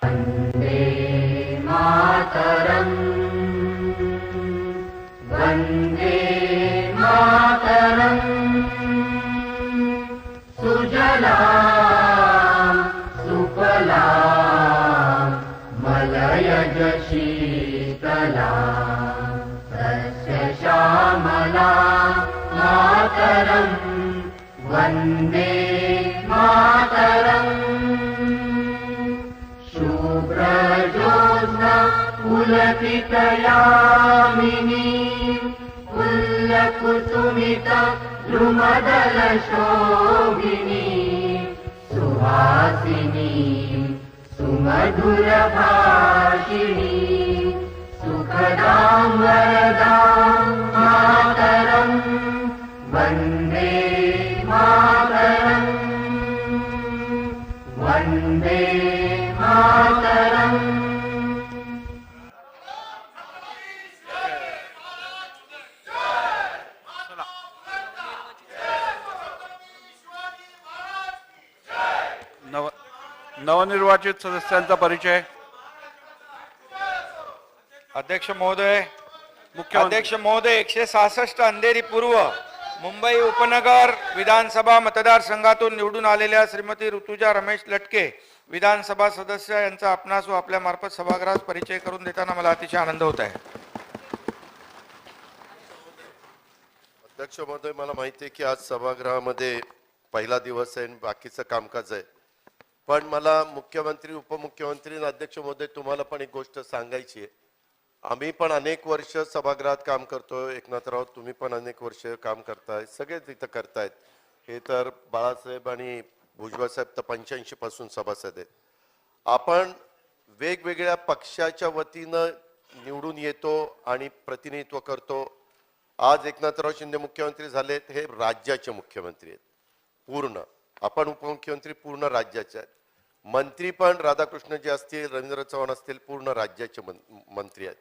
वन्दे मातरम् वन्दे मातरम् सुजलां सुफलां मलयज शीतलां सस्यश्यामलां मातरम् वन्दे मातरम् शुभ्रज्योत्स्ना पुलकितयामिनी पुल्लकुसुमिता द्रुमदलशोभिनी सुहासिनी सुमधुरभाषिणी सुखदां वरदां मातरं वन्दे मातरं वन्दे मातरम् नवनिर्वाचित सदस्यांचा परिचय. अध्यक्ष महोदय, अध्यक्ष महोदय, 166 अंधेरी पूर्व मुंबई उपनगर विधानसभा मतदारसंघातून निवडून आलेल्या श्रीमती ऋतुजा रमेश लटके विधानसभा सदस्य यांचा आपणास व आपल्या मार्फत सभागृहास परिचय करून देताना मला अतिशय आनंद होत आहे. अध्यक्ष महोदय, मला माहिती आहे की आज सभागृहामध्ये पहिला दिवस आहे आणि बाकीचं कामकाज आहे, पण मला मुख्यमंत्री उपमुख्यमंत्री आणि अध्यक्ष महोदय तुम्हाला पण एक गोष्ट सांगायची आहे. आम्ही पण अनेक वर्ष सभागृहात काम करतोय. एकनाथराव तुम्ही पण अनेक वर्ष काम करताय, सगळेच इथं करतायत. हे तर बाळासाहेब आणि भुजबळ साहेब तर 85 पासून सभासद आहेत. आपण वेगवेगळ्या पक्षाच्या वतीनं निवडून येतो आणि प्रतिनिधित्व करतो. आज एकनाथराव शिंदे मुख्यमंत्री झालेत, हे राज्याचे मुख्यमंत्री आहेत पूर्ण. आपण उपमुख्यमंत्री पूर्ण राज्याचे आहेत. मंत्री पण राधाकृष्णजी असतील, रवींद्र चव्हाण असतील, पूर्ण राज्याचे मंत्री आहेत.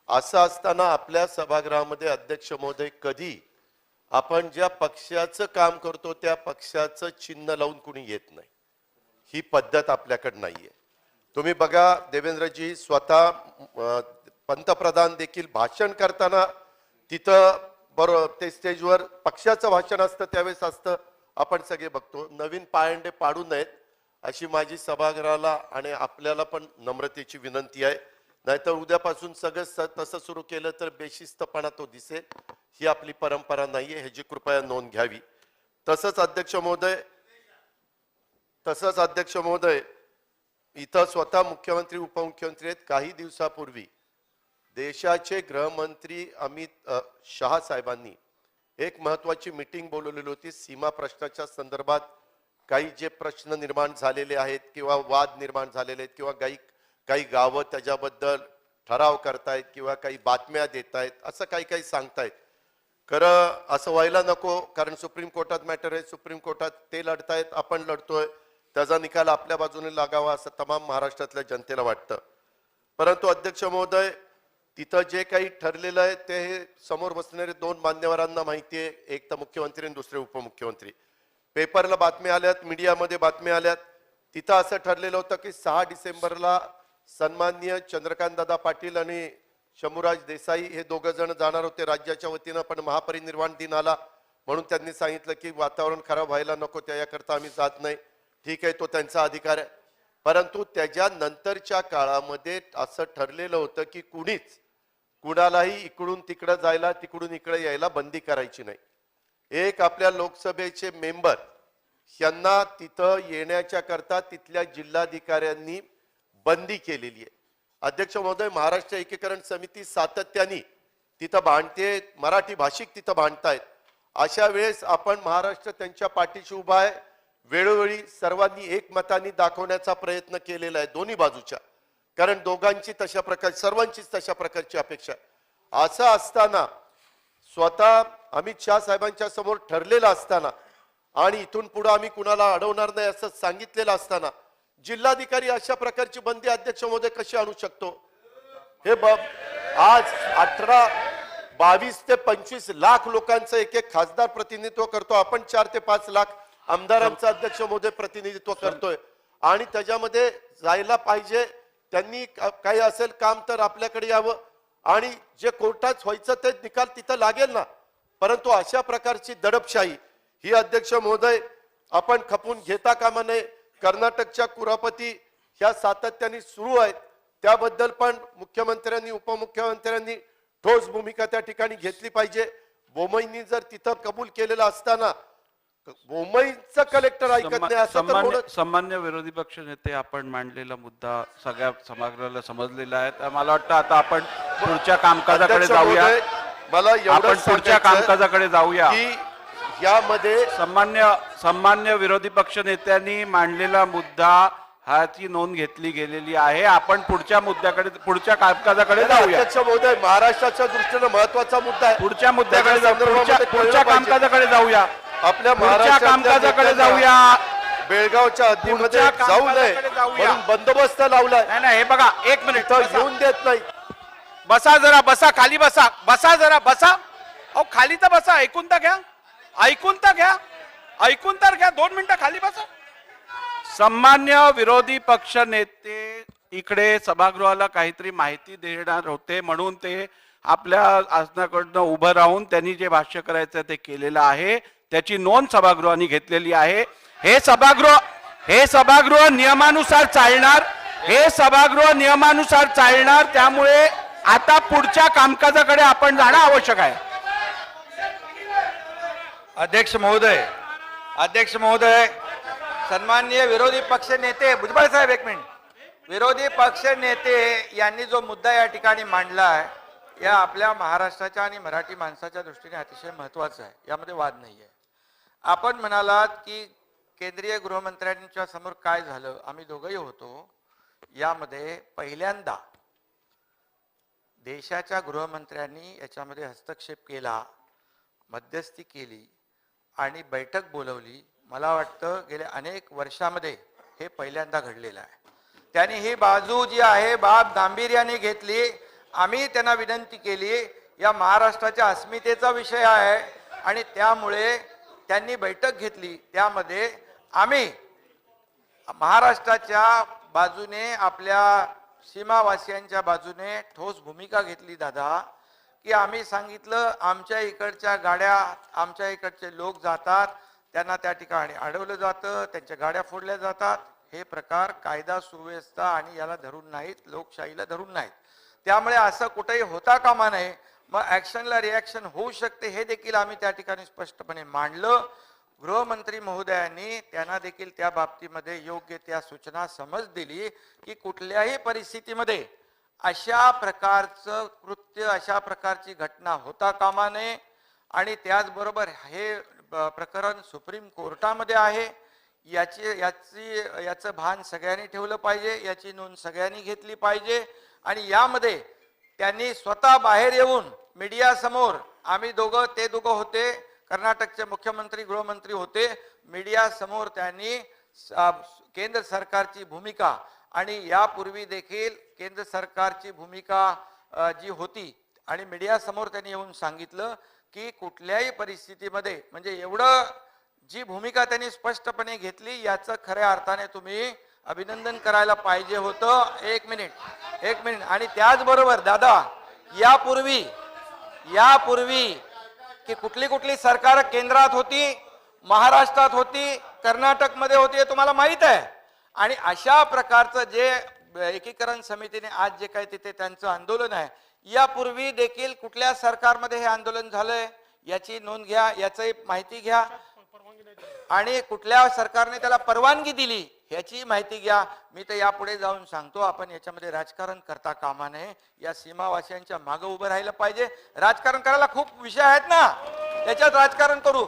असं असताना आपल्या सभागृहामध्ये अध्यक्ष महोदय कधी आपण ज्या पक्षाचं काम करतो त्या पक्षाचं चिन्ह लावून कुणी येत नाही. ही पद्धत आपल्याकडे नाहीये. तुम्ही बघा, देवेंद्रजी स्वतः पंतप्रधान देखील भाषण करताना तिथं बरोबर ते स्टेजवर पक्षाचं भाषण असतं त्यावेळेस असतं, आपण सगळे बघतो. नवीन पायंडे पाडू नयेत अशी माझी सभागृहाला आणि आपल्याला पण नम्रतेची विनंती आहे. नाहीतर उद्यापासून सगळं तसं सुरू केलं तर बेशिस्तपणा तो दिसेल. ही आपली परंपरा नाहीये, ह्याची कृपया नोंद घ्यावी. तसंच अध्यक्ष महोदय इथं स्वतः मुख्यमंत्री उपमुख्यमंत्री आहेत. काही दिवसापूर्वी देशाचे गृहमंत्री अमित शहा साहेबांनी एक महत्वाची मीटिंग बोलवलेली होती. सीमा प्रश्नाच्या संदर्भात काही जे प्रश्न निर्माण झालेले आहेत किंवा वाद निर्माण झालेले आहेत किंवा काही गावं त्याच्याबद्दल ठराव करतायत किंवा काही बातम्या देत आहेत, असं काही सांगतायत. खरं असं व्हायला नको, कारण सुप्रीम कोर्टात मॅटर आहे. सुप्रीम कोर्टात ते लढतायत, आपण लढतोय. त्याचा निकाल आपल्या बाजूने लागावा असं तमाम महाराष्ट्रातल्या जनतेला वाटतं. परंतु अध्यक्ष महोदय, तिथं जे काही ठरलेलं आहे ते हे समोर बसणारे दोन मान्यवरांना माहिती आहे. एक तर मुख्यमंत्री आणि दुसरे उपमुख्यमंत्री. पेपरला बातम्या आल्यात, मीडियामध्ये बातम्या आल्यात. तिथं असं ठरलेलं होतं की 6 डिसेंबरला सन्माननीय चंद्रकांतदादा पाटील आणि शंभूराज देसाई हे दोघं जण जाणार होते राज्याच्या वतीनं, पण महापरिनिर्वाण दिन आला म्हणून त्यांनी सांगितलं की वातावरण खराब व्हायला नको, त्याकरता आम्ही जात नाही. ठीक आहे, तो त्यांचा अधिकार आहे. परंतु त्याच्यानंतरच्या काळामध्ये असं ठरलेलं होतं की कुणालाही इकडून तिकडं जायला, तिकडून इकडे यायला बंदी करायची नाही. एक आपल्या लोकसभेचे मेंबर यांना तिथं येण्याच्या करता तिथल्या जिल्हाधिकाऱ्यांनी बंदी केलेली आहे. अध्यक्ष महोदय, महाराष्ट्र एकीकरण समिती सातत्याने तिथं भांडते, मराठी भाषिक तिथं भांडतायत. अशा वेळेस आपण महाराष्ट्र त्यांच्या पाठीशी उभा आहे. वेळोवेळी सर्वांनी एकमताने दाखवण्याचा प्रयत्न केलेला आहे दोन्ही बाजूच्या, कारण दोघांची तशा प्रकारची, सर्वांचीच तशा प्रकारची अपेक्षा आहे. असं असताना स्वतः अमित शहा साहेबांच्या समोर ठरलेलं असताना आणि इथून पुढे आम्ही कुणाला अडवणार नाही असं सांगितलेलं असताना जिल्हाधिकारी अशा प्रकारची बंदी अध्यक्ष महोदय कशी आणू शकतो? हे आज 22 ते 25 लाख लोकांचं एक एक खासदार प्रतिनिधित्व करतो आपण. 4 ते 5 लाख आमदारांचं अध्यक्ष महोदय प्रतिनिधित्व करतोय. आणि त्याच्यामध्ये जायला पाहिजे. त्यांनी काही असेल काम तर आपल्याकडे यावं आणि जे कोर्टात व्हायचं ते निकाल तिथं लागेल ना. परंतु अशा प्रकारची दडपशाही ही अध्यक्ष महोदय आपण खपून घेता कामा नये. कर्नाटकच्या कुरापती ह्या सातत्याने सुरू आहेत, त्याबद्दल पण मुख्यमंत्र्यांनी उपमुख्यमंत्र्यांनी ठोस भूमिका त्या ठिकाणी घेतली पाहिजे. बोमईंनी जर तिथं कबूल केलेलं असताना बोमईचं कलेक्टर ऐकत नाही असं तर होणं. सन्मान्य विरोधी पक्ष नेते, आपण मांडलेला मुद्दा सगळ्या सभागृहाला समजलेला आहे. तर मला वाटतं आता आपण पुढच्या कामकाजाकडे अध्यक्ष जाऊया. महोदय, मला आपण एवढंच पुढच्या सांगायचं कामकाजाकडे जाऊया की यामध्ये सन्मान्य विरोधी पक्ष नेत्यांनी मांडलेला मुद्दा ह्याची नोंद घेतली गेलेली आहे. आपण पुढच्या मुद्द्याकडे, पुढच्या कामकाजाकडे जाऊया. अध्यक्ष महोदय, महाराष्ट्राच्या दृष्टीने महत्वाचा मुद्दा आहे. पुढच्या मुद्द्याकडे त्याच्या संदर्भामध्ये पुढच्या कळलं पाहिजे. कामकाजाकडे जाऊया. आपल्या पुढच्या महाराष्ट्रातल्या कामकाजाकडे नेत्यांना जाऊया. बेळगावच्या हद्दीमध्ये पुढच्या जाऊ नये कामकाजाकडे जाऊया. म्हणून बंदोबस्त लावलाय. नाही नाही, हे बघा, एक मिनिट इथं बसा. येऊन देत नाही. बसा जरा, बसा, खाली बसा, बसा जरा, बसा. अहो खाली तर बसा, ऐकून तर घ्या, ऐकून तर घ्या, ऐकून तर घ्या. 2 मिनिटं खाली बसा. सन्मान्य विरोधी पक्ष नेते इकडे सभागृहाला काहीतरी माहिती देणार होते, म्हणून ते आपल्या आसनाकडनं उभं राहून त्यांनी जे भाष्य करायचं ते केलेलं आहे, त्याची नोंद सभागृहाने घेतलेली आहे. हे सभागृह नियमानुसार चालणार, हे सभागृह नियमानुसार चालणार. त्यामुळे आता पुढच्या कामकाजाकडे आपण जाणं आवश्यक आहे. अध्यक्ष महोदय, सन्माननीय विरोधी पक्ष नेते भुजबळ साहेब, एक मिनिट. विरोधी पक्ष नेते यांनी जो मुद्दा या ठिकाणी मांडला आहे, या आपल्या महाराष्ट्राच्या आणि मराठी माणसाच्या दृष्टीने अतिशय महत्वाचा आहे. यामध्ये वाद नाही आहे. आपण म्हणालात की केंद्रीय गृहमंत्र्यांच्या समोर काय झालं, आम्ही दोघंही होतो. यामध्ये पहिल्यांदा देशाच्या गृहमंत्र्यांनी याच्यामध्ये हस्तक्षेप केला, मध्यस्थी केली आणि बैठक बोलवली. मला वाटतं गेल्या अनेक वर्षामध्ये हे पहिल्यांदा घडलेलं आहे. त्यांनी ही बाजू जी आहे बाब गांभीर्याने घेतली. आम्ही त्यांना विनंती केली, या महाराष्ट्राच्या अस्मितेचा विषय आहे आणि त्यामुळे त्यांनी बैठक घेतली. त्यामध्ये आम्ही महाराष्ट्राच्या बाजूने, आपल्या सीमावासियांच्या बाजूने ठोस भूमिका घेतली दादा. की आम्ही सांगितलं आमच्या इकडच्या गाड्या, आमच्या इकडचे लोक जातात, त्यांना त्या ठिकाणी अडवलं जातं, त्यांच्या गाड्या फोडल्या जातात. हे प्रकार कायदा सुव्यवस्था आणि याला धरून नाहीत, लोकशाहीला धरून नाहीत. त्यामुळे असं कुठेही होता कामा नये. मग ऍक्शनला रिॲक्शन होऊ शकते हे देखील आम्ही त्या ठिकाणी स्पष्टपणे मांडलं. गृहमंत्री महोदयांनी त्यांना देखील त्या बाबतीमध्ये योग्य त्या सूचना समज दिली की कुठल्याही परिस्थितीमध्ये अशा प्रकारचं कृत्य, अशा प्रकारची घटना होता कामा नये. आणि त्याचबरोबर हे प्रकरण सुप्रीम कोर्टामध्ये आहे, याचं भान सगळ्यांनी ठेवलं पाहिजे, याची नोंद सगळ्यांनी घेतली पाहिजे. आणि यामध्ये त्यांनी स्वतः बाहेर येऊन मीडिया समोर, आम्ही ते दोघं होते, कर्नाटकचे मुख्यमंत्री गृहमंत्री होते, मीडिया समोर त्यांनी केंद्र सरकारची भूमिका आणि यापूर्वी देखील केंद्र सरकारची भूमिका जी होती आणि मीडिया समोर त्यांनी येऊन सांगितलं की कुठल्याही परिस्थितीमध्ये, म्हणजे एवढं जी भूमिका त्यांनी स्पष्टपणे घेतली याचं खऱ्या अर्थाने तुम्ही अभिनंदन करायला पाहिजे होतं. एक मिनिट. आणि त्याचबरोबर दादा, यापूर्वी की कुठली सरकार केंद्रात होती, महाराष्ट्रात होती, कर्नाटकमध्ये होती, हे तुम्हाला माहित आहे. आणि अशा प्रकारचं जे एकीकरण समितीने आज जे काही तिथे त्यांचं आंदोलन आहे, यापूर्वी देखील कुठल्या सरकारमध्ये हे आंदोलन झालंय याची नोंद घ्या, याची माहिती घ्या. आणि कुठल्या सरकारने त्याला परवानगी दिली याची माहिती घ्या. मी तर यापुढे जाऊन सांगतो, आपण याच्यामध्ये राजकारण करता कामा नये. या सीमावासियांच्या मागे उभं राहिलं पाहिजे. राजकारण करायला खूप विषय आहेत ना, त्याच्यात राजकारण करू.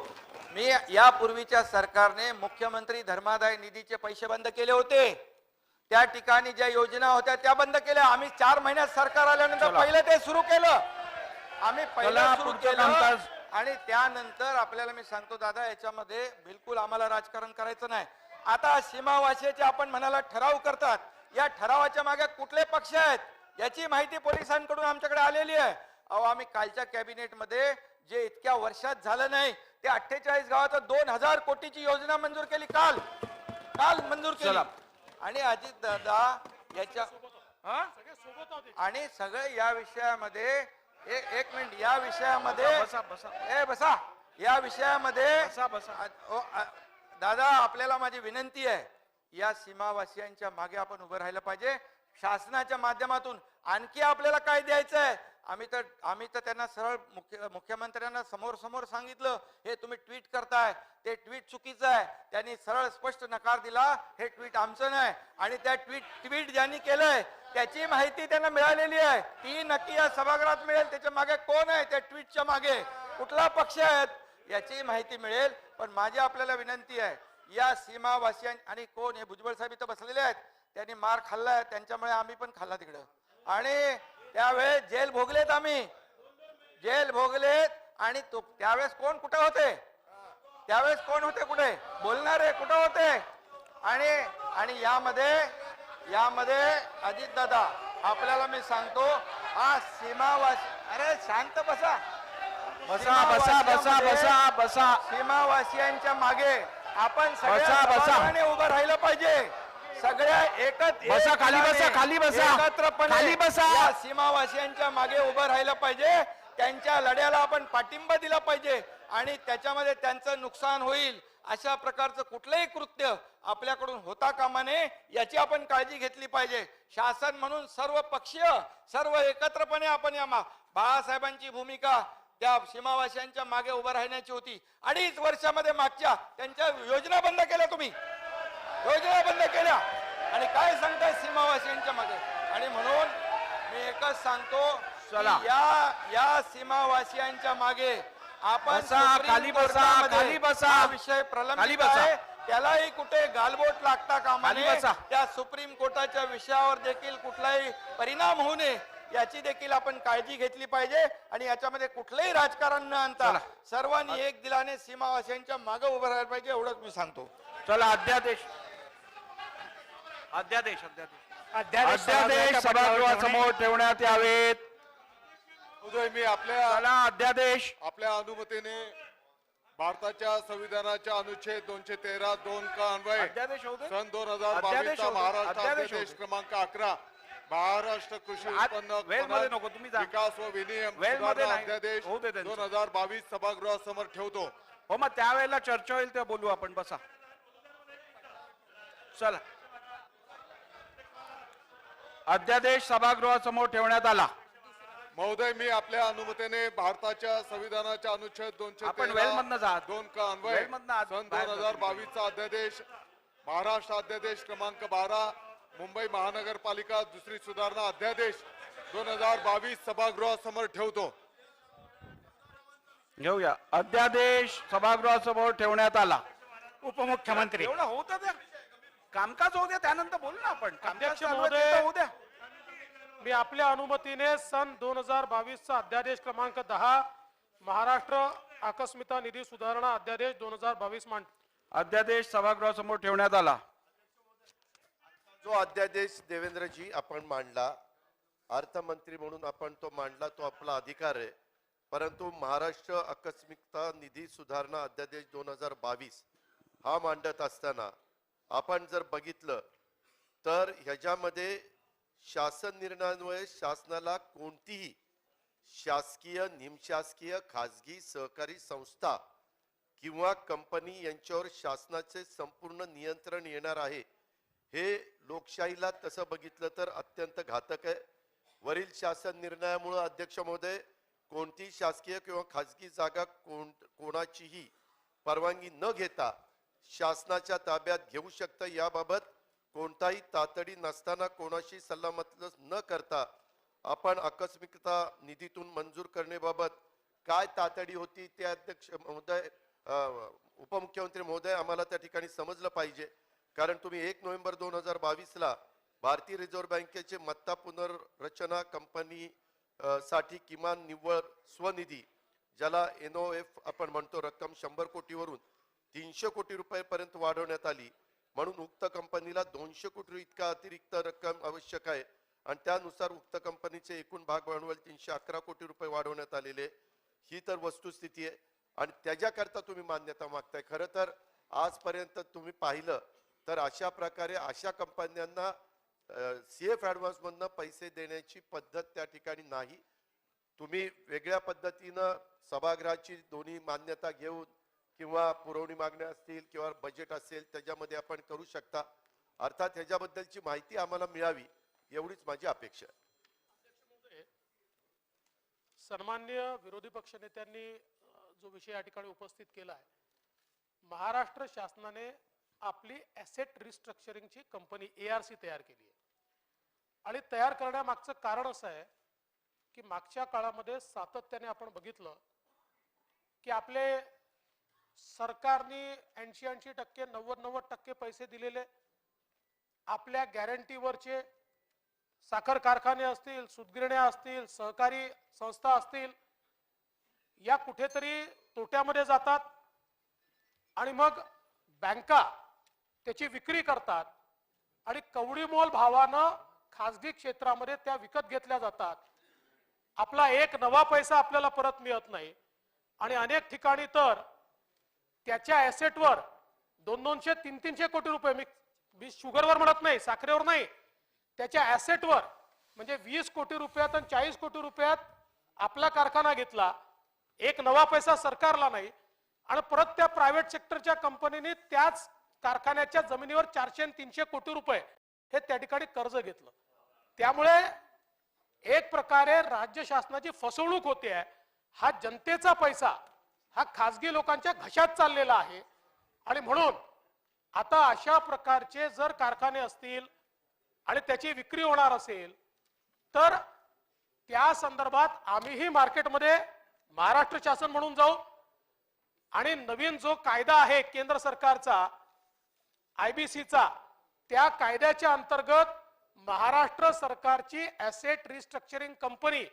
मी यापूर्वीच्या सरकारने मुख्यमंत्री धर्मादाय निधीचे पैसे बंद केले होते, त्या ठिकाणी ज्या योजना होत्या त्या बंद केल्या. आम्ही 4 महिन्यात सरकार आल्यानंतर पहिलं ते सुरू केलं, आम्ही पहिलं सुरू केलं. आणि त्यानंतर आपल्याला मी सांगतो दादा, याच्यामध्ये बिलकुल आम्हाला राजकारण करायचं नाही. आता सीमावासियाचे आपण म्हणाला ठराव करतात, या ठरावाच्या मागे कुठले पक्ष आहेत याची माहिती पोलिसांकडून आमच्याकडे आलेली आहे. अहो, आम्ही कालच्या कॅबिनेटमध्ये जे इतक्या वर्षात झालं नाही ते 48 गावात 2000 कोटीची योजना मंजूर केली. काल मंजूर केली. आणि अजित दादा याच्या हा? आणि सगळे या विषयामध्ये एक मिनिट या विषयामध्ये बसा बसा बसा या विषयामध्ये बसा बसा दादा आपल्याला माझी विनंती आहे, या सीमावासियांच्या मागे आपण उभं राहिलं पाहिजे. शासनाच्या माध्यमातून आणखी आपल्याला काय द्यायचं आहे, आम्ही तर त्यांना सरळ मुख्यमंत्र्यांना समोर सांगितलं, हे तुम्ही ट्विट करताय ते ट्विट चुकीचं आहे. त्यांनी सरळ स्पष्ट नकार दिला, हे ट्विट आमचं नाही. आणि त्या ट्विट ज्यांनी केलंय त्याची माहिती त्यांना मिळालेली आहे, ती नक्की या सभागृहात मिळेल. त्याच्या मागे कोण आहे, त्या ट्विटच्या मागे कुठला पक्ष आहे याची माहिती मिळेल. पण माझी आपल्याला विनंती आहे, या सीमावासियां आणि कोण हे भुजबळ साहेब इथं बसलेले आहेत, त्यांनी मार खाल्लाय, त्यांच्यामुळे आम्ही पण खाल्ला तिकडं. आणि त्यावेळेस जेल भोगलेत, आम्ही जेल भोगलेत. आणि त्यावेळेस कोण कुठे होते, त्यावेळेस कोण होते, कुठे बोलणारे कुठे होते. आणि यामध्ये अजित दादा आपल्याला मी सांगतो, हा सीमावासी अरे शांत बसा बसा बसा बसा बसा बसा सीमावासियांच्या मागे आपण बसा, बसा. सगळ्यांनी उभं राहिलं पाहिजे. सगळ्या बसा, खाली बसा, खाली बसा. एकत्रपणे खाली बसा. या सीमावासियांच्या मागे उभं राहिलं पाहिजे. त्यांच्या लढ्याला आपण पाठिंबा दिला पाहिजे आणि त्याच्यामध्ये त्यांचं नुकसान होईल अशा प्रकारचं कुठलंही कृत्य आपल्याकडून होता कामा नये, याची आपण काळजी घेतली पाहिजे. शासन म्हणून सर्व पक्षीय सर्व एकत्रपणे आपण या बाळासाहेबांची भूमिका त्या सीमावासियांच्या मागे उभं राहण्याची होती. 2.5 वर्षामध्ये मागच्या त्यांच्या योजना बंद केल्या, तुम्ही योजना बंद केल्या आणि काय सांगताय सीमावासियांच्या मागे. आणि म्हणून मी एकच सांगतो, चला. या सीमावासियांच्या मागे आपण बसा, सुप्रीम खाली बसा, कोर्टामध्ये खाली बसा. हा विषय खाली प्रलंबित बसा. आहे, त्यालाही कुठे गालबोट लागता कामा खाली नये. बसा. त्या सुप्रीम कोर्टाच्या विषयावर देखील कुठलाही परिणाम होऊ नये याची देखील आपण काळजी घेतली पाहिजे. आणि याच्यामध्ये कुठलंही राजकारण न आणता चला. सर्वांनी एक दिलाने सीमावासियांच्या मागे उभं राहायला पाहिजे, एवढंच मी सांगतो. चला अध्यादेश सभागृहासमोर ठेवण्यात यावेत. उदय मी आपल्या चला अध्यादेश अनुमतीने भारताच्या संविधानाच्या अनुच्छेद 213(2) का अन्वये अध्यादेश होऊ दे. सन अध्यादेश 2022 होऊ दे. महाराष्ट्र अध्यादेश अध्यादेश होऊ दे. क्रमांक 11 महाराष्ट्र कृषी उत्पन्न वेळमध्ये नको, तुम्ही जा. विकास व विनियम वेळमध्ये सुधारणा नाही. अध्यादेश होऊ दे त्यांचं. 2022 सभागृहासमोर ठेवतो. हो मग त्यावेळेला चर्चा होईल तेव्हा बोलू आपण. बसा चला. अध्यादेश सभागृहासमोर ठेवण्यात आला. महोदय मी आपल्या अनुमतीने भारताच्या संविधानाच्या अनुच्छेद आपण वेळमधनं जा. 213(2) का अन्वये वेळमधनं आत सन बाहेर जा. 2022 चा अध्यादेश महाराष्ट्र अध्यादेश क्रमांक 12 मुंबई महानगरपालिका दुसरी सुधारणा अध्यादेश 2022 सभागृहासमोर ठेवतो. घेऊया. अध्यादेश सभागृहासमोर ठेवण्यात आला. उपमुख्यमंत्री एवढं होऊ द्या, कामकाज होऊ द्या, त्यानंतर बोलू ना आपण. कामकाज अध्यक्ष चालू आहे, महोदय. तिथं होऊ द्या. मी आपल्या अनुमतीने सन 2022 चा अध्यादेश क्रमांक 10 महाराष्ट्र आकस्मिकता निधी सुधारणा अध्यादेश 2022 मांडतो. अध्यादेश सभागृहासमोर ठेवण्यात आला. जो अध्यादेश देवेंद्रजी आपण मांडला, अर्थमंत्री म्हणून आपण तो मांडला, तो आपला अधिकार आहे. परंतु महाराष्ट्र आकस्मिकता निधी सुधारणा अध्यादेश 2022 हा मांडत असताना आपण जर बघितलं तर ह्याच्यामध्ये शासन निर्णयान्वये शासनाला कोणतीही शासकीय, निमशासकीय, खाजगी, सहकारी संस्था किंवा कंपनी यांच्यावर शासनाचे संपूर्ण नियंत्रण येणार आहे. हे लोकशाहीला तसं बघितलं तर अत्यंत घातक आहे. वरील शासन निर्णयामुळे अध्यक्ष महोदय कोणतीही शासकीय किंवा खाजगी जागा कोणाचीही परवानगी न घेता शासनाच्या ताब्यात घेऊ शकतं. याबाबत कोणताही तातडी नसताना कोणाशी सल्लामसलत न करता आपण आकस्मिकता निधीतून मंजूर करण्याबाबत काय तातडी होती ते अध्यक्ष महोदय, उपमुख्यमंत्री महोदय आम्हाला त्या ठिकाणी समजलं पाहिजे. कारण तुम्ही 1 नोव्हेंबर 2022 भारतीय रिझर्व्ह बँकेचे मत्ता पुनर्रचना कंपनी साठी किमान निव्वळ स्वनिधी ज्याला NOF आपण म्हणतो रक्कम 100 कोटीवरून 300 कोटी रुपयापर्यंत वाढवण्यात आली. म्हणून उक्त कंपनीला 200 कोटी इतका अतिरिक्त रक्कम आवश्यक आहे आणि त्यानुसार उक्त कंपनीचे एकूण भाग भांडवल 311 कोटी रुपये वाढवण्यात आलेले. ही तर वस्तुस्थिती आहे आणि त्याच्याकरता तुम्ही मान्यता मागताय. खरं तर आजपर्यंत तुम्ही पाहिलं तर अशा प्रकारे अशा कंपन्यांना सीएफ ऍडव्हान्स मधनं पैसे देण्याची पद्धत त्या ठिकाणी नाही. तुम्ही वेगळ्या पद्धतीनं सभागृहाची दोन्ही मान्यता घेऊन किंवा पुरवणी मागण्या असतील किंवा बजेट असेल त्याच्यामध्ये आपण करू शकता. अर्थात ह्याच्याबद्दलची माहिती आम्हाला मिळावी एवढीच माझी अपेक्षा आहे. सन्माननीय विरोधी पक्षनेत्यांनी जो विषय या ठिकाणी उपस्थित केला आहे, महाराष्ट्र शासनाने आपली ॲसेट रिस्ट्रक्चरिंगची कंपनी ARC तयार केली आहे. आणि तयार करण्यामागचं कारण असं आहे की मागच्या काळामध्ये सातत्याने आपण बघितलं की आपले सरकारने 80% 90% पैसे दिलेले, आपल्या गॅरंटीवरचे साखर कारखाने असतील, सूतगिरण्या असतील, सहकारी संस्था असतील, या कुठेतरी तोट्यामध्ये जातात आणि मग बँका त्याची विक्री करतात आणि कवडीमोल भावानं खासगी क्षेत्रामध्ये त्या विकत घेतल्या जातात. आपला एक नवा पैसा आपल्याला परत मिळत नाही आणि अनेक ठिकाणी तर त्याच्या ॲसेटवर 200, 300 कोटी रुपये, मी शुगरवर म्हणत नाही, साखरेवर नाही, त्याच्या ॲसेटवर म्हणजे 20 कोटी रुपयात आणि 40 कोटी रुपयात आपला कारखाना घेतला, एक नवा पैसा सरकारला नाही आणि परत त्या प्रायव्हेट सेक्टरच्या कंपनीने त्याच कारखान्याच्या जमिनीवर 400 आणि 300 कोटी रुपये हे त्या ठिकाणी कर्ज घेतलं. त्यामुळे एक प्रकारे राज्य शासनाची फसवणूक होते आहे. हा जनतेचा पैसा हा खासगी लोकांच्या घशात चाललेला आहे आणि म्हणून आता अशा प्रकारचे जर कारखाने असतील आणि त्याची विक्री होणार असेल तर त्या संदर्भात आम्हीही मार्केटमध्ये महाराष्ट्र शासन म्हणून जाऊ आणि नवीन जो कायदा आहे केंद्र सरकारचा IBCचा, त्या कायद्याच्या अंतर्गत महाराष्ट्र सरकारची ॲसेट रिस्ट्रक्चरिंग कंपनी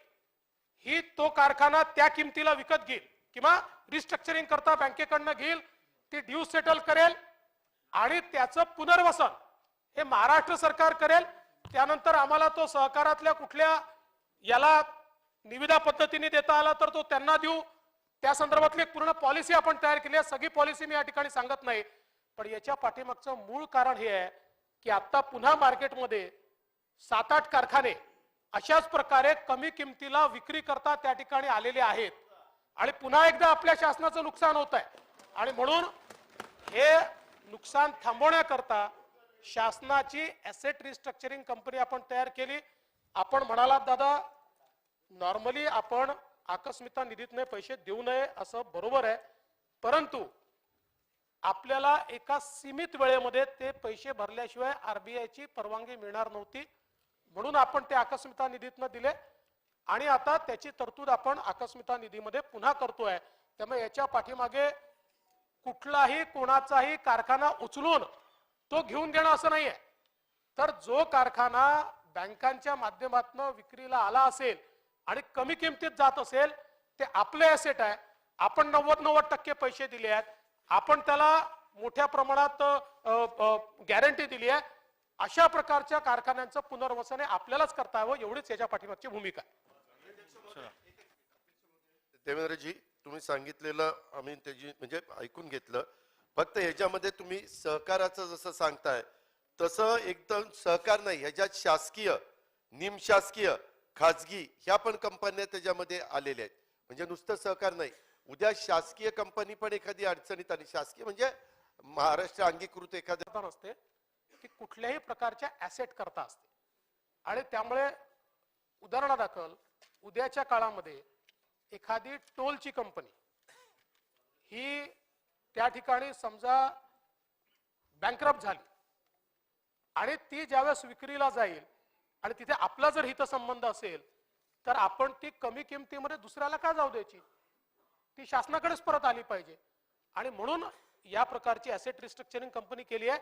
ही तो कारखाना त्या किमतीला विकत घेईल किंवा रिस्ट्रक्चरिंग करता बँकेकडनं घेईल, ती ड्यू सेटल करेल आणि त्याचं पुनर्वसन हे महाराष्ट्र सरकार करेल. त्यानंतर आम्हाला तो सहकारातल्या कुठल्या याला निविदा पद्धतीने देता आला तर तो त्यांना देऊ. त्या संदर्भातली एक पूर्ण पॉलिसी आपण तयार केली आहे. सगळी पॉलिसी मी या ठिकाणी सांगत नाही, पण याच्या पाठीमागचं मूळ कारण हे आहे की आता पुन्हा मार्केटमध्ये 7-8 कारखाने अशाच प्रकारे कमी किमतीला विक्री करता त्या ठिकाणी आलेले आहेत आणि पुन्हा एकदा आपल्या शासनाचं नुकसान होत आहे. आणि म्हणून हे नुकसान थांबवण्याकरता शासनाची ॲसेट रिस्ट्रक्चरिंग कंपनी आपण तयार केली. आपण म्हणालात दादा, नॉर्मली आपण आकस्मिकता निधीतने पैसे देऊ नये असं बरोबर आहे, परंतु आपल्याला एका सीमित वेळेमध्ये ते पैसे भरल्याशिवाय RBIची परवानगी मिळणार नव्हती, म्हणून आपण ते आकस्मिकता निधीतनं दिले आणि आता त्याची तरतूद आपण आकस्मिकता निधीमध्ये पुन्हा करतोय. त्यामुळे याच्या पाठीमागे कुठलाही कोणाचाही कारखाना उचलून तो घेऊन देणं असं नाहीये. तर जो कारखाना बँकांच्या माध्यमातून विक्रीला आला असेल आणि कमी किमतीत जात असेल ते आपले ॲसेट आहे. आपण 90% पैसे दिले आहेत, आपण त्याला मोठ्या प्रमाणात गॅरंटी दिली आहे. अशा प्रकारच्या कारखान्यांचं पुनर्वसन आपल्यालाच करता यावं एवढीच याच्या पाठीमागची भूमिका आहे. देवेंद्रजी, तुम्ही सांगितलेलं आम्ही त्याची म्हणजे ऐकून घेतलं. फक्त ह्याच्यामध्ये तुम्ही सहकाराचं जसं सांगताय तसं एकदम सहकार नाही, ह्याच्यात शासकीय, निमशासकीय, खाजगी ह्या पण कंपन्या त्याच्यामध्ये आलेल्या आहेत. म्हणजे नुसतं सहकार नाही, उद्या शासकीय कंपनी पण एखादी अडचणीत आली, शासकीय म्हणजे महाराष्ट्र अंगीकृत एखाद्या नसते की कुठल्याही प्रकारच्या ॲसेट करता असते. आणि त्यामुळे उदाहरणादाखल उद्याच्या काळामध्ये एखादी टोलची कंपनी ही त्या ठिकाणी समजा बँकरप्ट झाली आणि ती ज्यावेळेस विक्रीला जाईल आणि तिथे आपला जर हितसंबंध असेल तर आपण ती कमी किमतीमध्ये दुसऱ्याला का जाऊ द्यायची, ती शासनाकडेच परत आली पाहिजे. आणि म्हणून या प्रकारची ॲसेट रिस्ट्रक्चरिंग कंपनी केली आहे.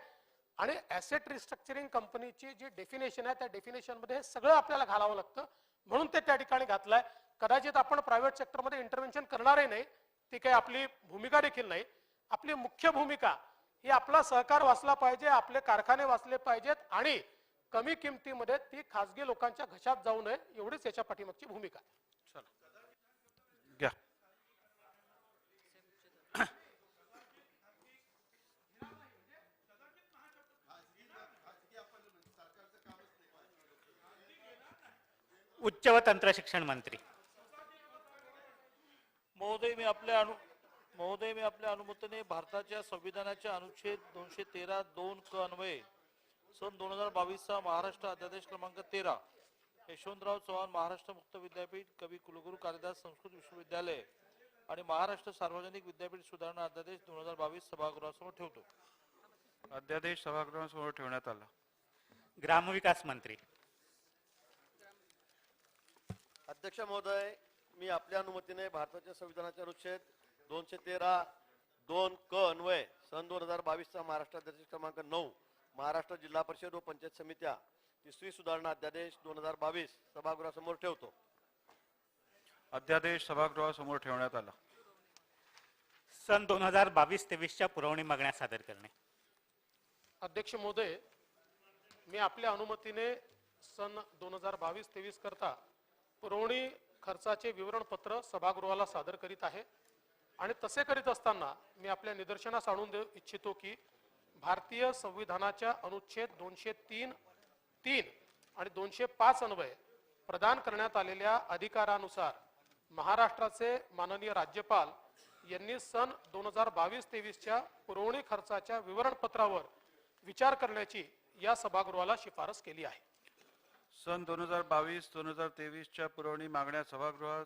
आणि ॲसेट रिस्ट्रक्चरिंग कंपनीची जी डेफिनेशन आहे त्या डेफिनेशन मध्ये हे सगळं आपल्याला घालावं लागतं, म्हणून ते त्या ठिकाणी घातलंय. कदाचित आपण प्रायव्हेट सेक्टरमध्ये इंटरव्हेन्शन करणारही नाही, ती काही आपली भूमिका देखील नाही. आपली मुख्य भूमिका ही आपला सहकार वाचला पाहिजे, आपले कारखाने वाचले पाहिजेत आणि कमी किमतीमध्ये ती खासगी लोकांच्या घशात जाऊ नये एवढीच याच्या पाठीमागची भूमिका आहे. घ्या. उच्च व तंत्र शिक्षण मंत्री. महोदय मी आपल्या अनुमतीने भारताच्या संविधानाच्या अनुच्छेद 213(2) क अन्वये सन 2022 चा महाराष्ट्र अध्यादेश क्रमांक 13 यशवंतराव चव्हाण महाराष्ट्र मुक्त विद्यापीठ कवी कुलगुरू कालिदास संस्कृत विश्वविद्यालय आणि महाराष्ट्र सार्वजनिक विद्यापीठ सुधारणा अध्यादेश 2022 सभागृहासमोर ठेवतो. अध्यादेश सभागृहासमोर ठेवण्यात आला. ग्रामविकास मंत्री. अध्यक्ष महोदय, मी आपल्या अनुमतीने भारताच्या संविधानाच्या अनुच्छेद 213(2) क अन्वये सन 2022 चा महाराष्ट्र अध्यादेश क्रमांक 9 महाराष्ट्र जिल्हा परिषद व पंचायत समित्या तिसरी सुधारणा अध्यादेश 2022 सभागृहासमोर ठेवतो. अध्यादेश सभागृहासमोर ठेवण्यात आला. सन 2022-23 च्या पुरवणी मागण्या सादर करणे. अध्यक्ष महोदय, मी आपल्या अनुमतीने सन 2022-23 करता पुरवणी खर्चाचे विवरणपत्र सभागृहाला सादर करीत आहे आणि तसे करीत असताना मी आपल्या निदर्शनास आणून देऊ इच्छितो की भारतीय संविधानाच्या अनुच्छेद 203(3) आणि 205 अन्वये प्रदान करण्यात आलेल्या अधिकारानुसार महाराष्ट्राचे माननीय राज्यपाल यांनी सन 2022-23 च्या पुरवणी खर्चाच्या विवरणपत्रावर विचार करण्याची या सभागृहाला शिफारस केली आहे. सन 2022-2023 च्या पुरवणी मागण्या सभागृहात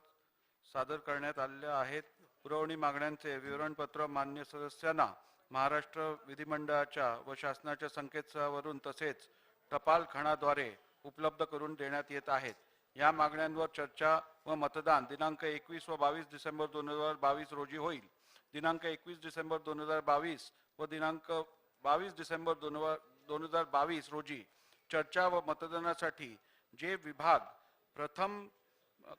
सादर करण्यात आलेल्या आहेत. पुरवणी मागण्यांचे विवरणपत्र मान्य सदस्यांना महाराष्ट्र विधिमंडळाच्या व शासनाच्या संकेतस्थळावरून तसेच टपाल खानाद्वारे उपलब्ध करून देण्यात येत आहेत. या मागण्यांवर चर्चा व मतदान दिनांक 21 व 22 डिसेंबर 2022 रोजी होईल. दिनांक 21 डिसेंबर 2022 व दिनांक 22 डिसेंबर 2022 रोजी चर्चा व मतदानासाठी जे विभाग प्रथम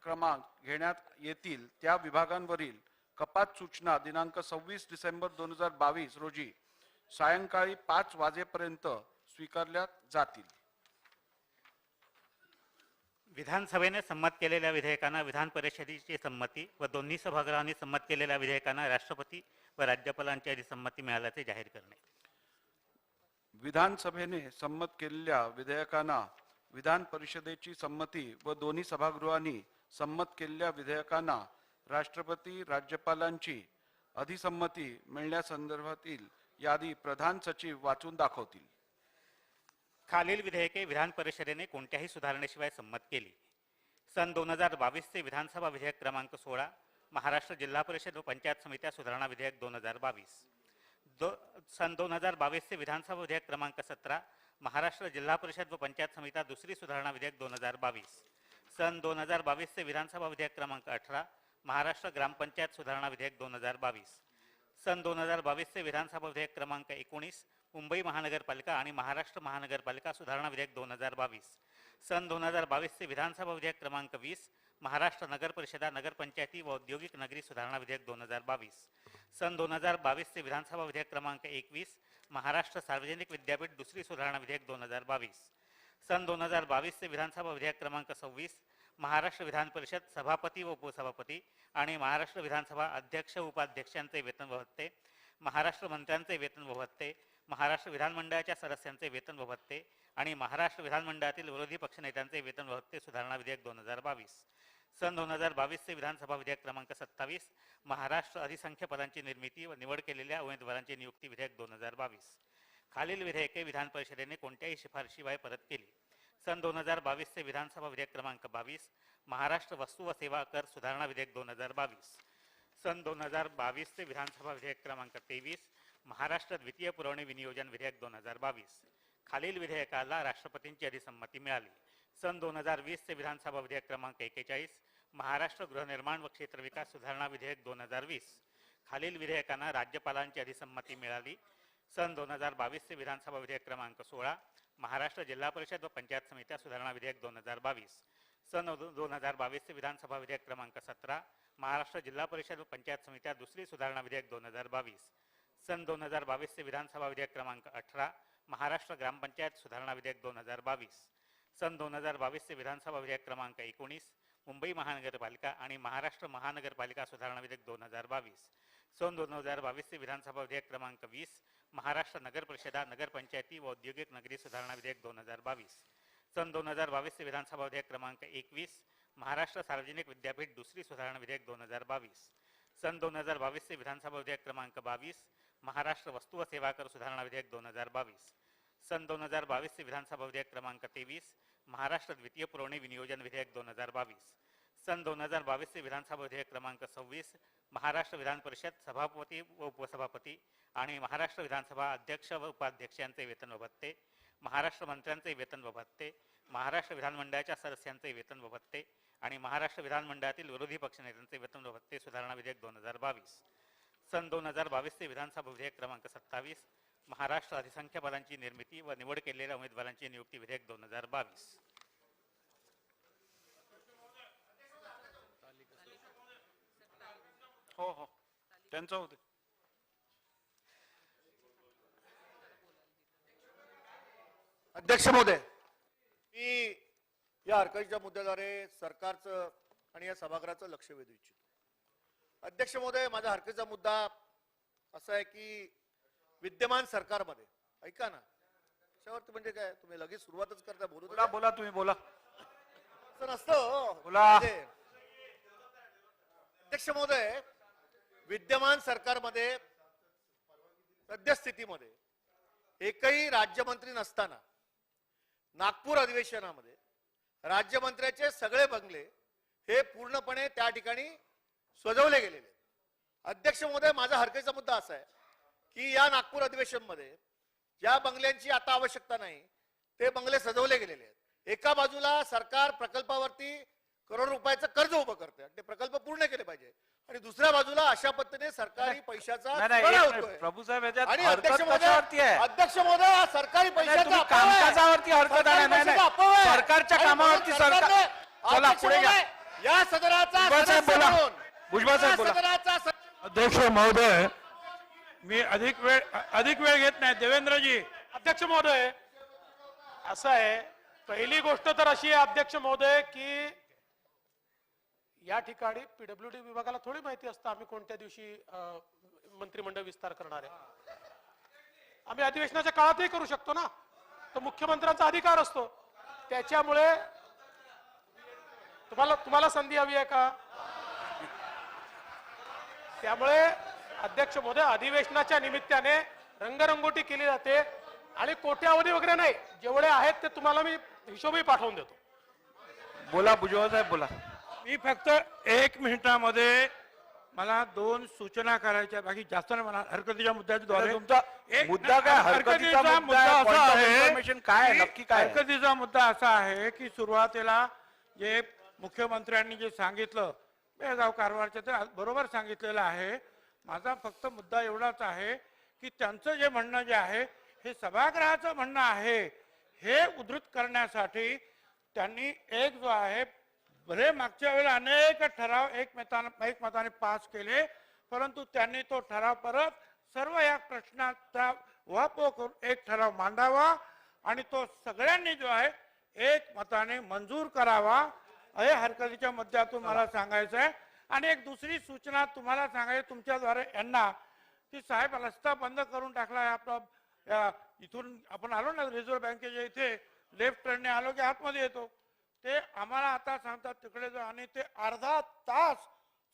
क्रमांक घेण्यात येतील त्या विभागांवरील कपात सूचना दिनांक 26 डिसेंबर 2022 रोजी सायंकाळी 5 वाजेपर्यंत स्वीकारल्या जातील. विधानसभेने संमत केलेल्या विधेयकांना विधान परिषदेची संमती व दोन्ही सभागृहांनी संमत केलेल्या विधेयकांना राष्ट्रपती व राज्यपालांची अधिसंमती मिळाल्याचे जाहीर करणे. विधानसभेने संमत केलेल्या विधेयकांना विधान परिषदेची संमती व दोन्ही सभागृहांनी संमत केलेल्या विधेयकांना राष्ट्रपती राज्यपालांची अधिसंमती मिळण्यासंदर्भातील यादी प्रधान सचिव वाचून दाखवतील. खालील विधेयके विधान परिषदेने कोणत्याही सुधारणेशिवाय संमत केली. सन 2022 चे विधानसभा विधेयक क्रमांक 16 महाराष्ट्र जिल्हा परिषद व पंचायत समित्या सुधारणा विधेयक 2022. सन 2022 चे विधानसभा विधेयक क्रमांक 17 महाराष्ट्र जिल्हा परिषद व पंचायत समित्या दुसरी सुधारणा विधेयक 2022. सन 2022 चे विधानसभा विधेयक क्रमांक 18 महाराष्ट्र ग्रामपंचायत सुधारणा विधेयक 2022. सन 2022 चे विधानसभा विधेयक क्रमांक 19 मुंबई महानगरपालिका आणि महाराष्ट्र महानगरपालिका सुधारणा विधेयक 2022. सन 2022 चे विधानसभा विधेयक क्रमांक 20 महाराष्ट्र नगर परिषदा नगरपंचायती व औद्योगिक नगरी सुधारणा विधेयक 2022. सन 2022 चे विधानसभा विधेयक क्रमांक 21 महाराष्ट्र सार्वजनिक विद्यापीठ दुसरी सुधारणा विधेयक 2022. सन 2022 चे विधानसभा विधेयक क्रमांक 26 महाराष्ट्र विधान परिषद सभापती व उपसभापती आणि महाराष्ट्र विधानसभा अध्यक्ष व उपाध्यक्षांचे वेतन व भत्ते, महाराष्ट्र मंत्र्यांचे वेतन व भत्ते, महाराष्ट्र विधानमंडळाच्या सदस्यांचे वेतन व भत्ते आणि महाराष्ट्र विधानमंडळातील विरोधी पक्षनेत्यांचे वेतन व भत्ते सुधारणा विधेयक 2022. सन 2022 चे विधानसभा विधेयक क्रमांक 27 महाराष्ट्र अधिसंख्य पदांची निर्मिती व निवड केलेल्या उमेदवारांची नियुक्ती विधेयक 2022. खालील विधेयके विधान परिषदेने कोणत्याही शिफारशीशिवाय परत केली. सन 2022 चे विधानसभा विधेयक क्रमांक 22 महाराष्ट्र वस्तू व सेवा कर सुधारणा विधेयक 2022. सन 2022 चे विधानसभा विधेयक क्रमांक 23 महाराष्ट्र द्वितीय पुरवणी विनियोजन विधेयक 2022. खालील विधेयकाला राष्ट्रपतींची अधिसंमती मिळाली. सन 2020 चे विधानसभा विधेयक क्रमांक 41 महाराष्ट्र गृहनिर्माण व क्षेत्र विकास सुधारणा विधेयक 2020. खालील विधेयकांना राज्यपालांची अधिसंमती मिळाली. सन 2022 चे विधानसभा विधेयक क्रमांक 16 महाराष्ट्र जिल्हा परिषद व पंचायत समित्या सुधारणा विधेयक 2022. सन 2022 चे विधानसभा विधेयक क्रमांक 17 महाराष्ट्र जिल्हा परिषद व पंचायत समित्या दुसरी सुधारणा विधेयक 2022. सन 2022 चे विधानसभा विधेयक क्रमांक 18 महाराष्ट्र ग्रामपंचायत सुधारणा विधेयक 2022. सन 2022 चे विधानसभा विधेयक क्रमांक 19 मुंबई महानगरपालिका आणि महाराष्ट्र महानगरपालिका सुधारणा विधेयक 2022. सन 2022 चे विधानसभा विधेयक क्रमांक 20 महाराष्ट्र नगर परिषदा नगरपंचायती व औद्योगिक नगरी सुधारणा विधेयक 2022. सन 2022 विधानसभा विधेयक क्रमांक 21 महाराष्ट्र सार्वजनिक विद्यापीठ दुसरी सुधारणा विधेयक 2022, सन 2022 विधानसभा विधेयक क्रमांक 22 महाराष्ट्र वस्तू व सेवा कर सुधारणा विधेयक 2022, सन 2022 विधानसभा विधेयक क्रमांक 23 महाराष्ट्र द्वितीय पुरवणी विनियोजन विधेयक 2022, सन 2022 विधानसभा विधेयक क्रमांक 26 महाराष्ट्र विधान परिषद सभापती व उपसभापती आणि महाराष्ट्र विधानसभा अध्यक्ष व उपाध्यक्ष यांचे वेतन व भत्ते, महाराष्ट्र मंत्र्यांचे वेतन व भत्ते, महाराष्ट्र विधानमंडळाच्या सदस्यांचे वेतन व भत्ते आणि महाराष्ट्र विधानमंडळातील विरोधी पक्षनेत्यांचे वेतन व भत्ते सुधारणा विधेयक 2022, सन 2022 विधानसभा विधेयक क्रमांक 27 महाराष्ट्र अधिसंख्य पदांची निर्मिती व निवड केलेल्या उमेदवारांची नियुक्ती विधेयक 2022. हो हो त्यांचं होते. अध्यक्ष महोदय, मी या हरकतीच्या मुद्द्याद्वारे सरकारचं आणि या सभागृहाचं लक्ष वेधू इच्छितो. अध्यक्ष महोदय, माझा हरकतीचा मुद्दा असा आहे की विद्यमान सरकारमध्ये, ऐका ना, त्याच्यावरती म्हणजे काय तुम्ही लगेच सुरुवातच करता, बोला बोला तुम्ही बोला. असं नसतं बोला. अध्यक्ष महोदय, विद्यमान सरकारमध्ये सद्यस्थितीमध्ये एकही राज्यमंत्री नसताना नागपूर अधिवेशनामध्ये राज्यमंत्र्याचे सगळे बंगले हे पूर्णपणे त्या ठिकाणी सजवले गेलेले आहेत. अध्यक्ष महोदय, माझा हरकतीचा मुद्दा असा आहे की या नागपूर अधिवेशनमध्ये ज्या बंगल्यांची आता आवश्यकता नाही ते बंगले सजवले गेलेले आहेत. एका बाजूला सरकार प्रकल्पावरती करोड रुपयाचं कर्ज उभं करते आणि ते प्रकल्प पूर्ण केले पाहिजे आणि दुसऱ्या बाजूला अशा पद्धतीने सरकारी पैशाचा चुराडा होतोय. प्रभू साहेब याच्यात आणि हरकत अध्यक्ष कशावरती आहे? महोदय हा सरकारी पैशाचा तुम्ही अपव्यय आहे. कामकाजावरती हरकत आहे. सरकारी नाही, पैशाचा अपव्यय आहे. सरकारच्या आणि कामावरती म्हणून सरकार- सरकारने- चला, अध्यक्ष पुढे घ्या. महोदय, या सदनाचा भुजबळ साहेब सदस्य बोला. म्हणून, भुजबळ साहेब या बोला. सदनाचा अध्यक्ष महोदय, मी अधिक वेळ घेत नाही. देवेंद्रजी. अध्यक्ष महोदय, असं आहे, पहिली गोष्ट तर अशी आहे अध्यक्ष महोदय की या ठिकाणी पीडब्ल्यूडी विभागाला थोडी माहिती असतं आम्ही कोणत्या दिवशी मंत्रिमंडळ विस्तार करणार आहे. आम्ही अधिवेशनाच्या काळातही करू शकतो ना, तो मुख्यमंत्र्यांचा अधिकार असतो. त्याच्यामुळे तुम्हाला संधी हवी आहे का? त्यामुळे अध्यक्ष महोदय, अधिवेशनाच्या निमित्ताने रंगरंगोटी केली जाते आणि कोट्यावधी वगैरे नाही, जेवढे आहेत ते तुम्हाला मी हिशोबही पाठवून देतो. बोला भुजबळ साहेब बोला. मी फक्त 1 मिनिटामध्ये मला 2 सूचना करायच्या, बाकी जास्त नाही. मला हरकतीच्या मुद्द्याद्वारे तुमचा मुद्दा काय? हरकतीचा मुद्दा आहे, असा point of आहे information काय आहे? की नक्की काय आहे? हरकतीचा मुद्दा असा आहे की सुरुवातीला जे मुख्यमंत्र्यांनी जे सांगितलं बेळगाव कारवारचं ते बरोबर सांगितलेलं आहे. माझा फक्त मुद्दा एवढाच आहे की त्यांचं जे म्हणणं जे आहे हे सभागृहाचं म्हणणं आहे हे उद्धृत करण्यासाठी त्यांनी एक जो आहे भले मागच्या वेळेला अनेक ठराव एकमताने पास केले, परंतु त्यांनी तो ठराव परत सर्व या प्रश्नाचा वापर करून एक ठराव मांडावा आणि तो सगळ्यांनी जो आहे एक मताने मंजूर करावा हे हरकतीच्या मुद्द्यातून मला सांगायचं आहे. आणि एक दुसरी सूचना तुम्हाला सांगायची तुमच्याद्वारे यांना की साहेब रस्ता बंद करून टाकला आहे आपला. इथून आपण आलो ना रिझर्व्ह बँकेच्या इथे लेफ्ट टर्नने आलो की आतमध्ये येतो, ते आम्हाला आता सांगतात तिकडे जो आणि ते अर्धा तास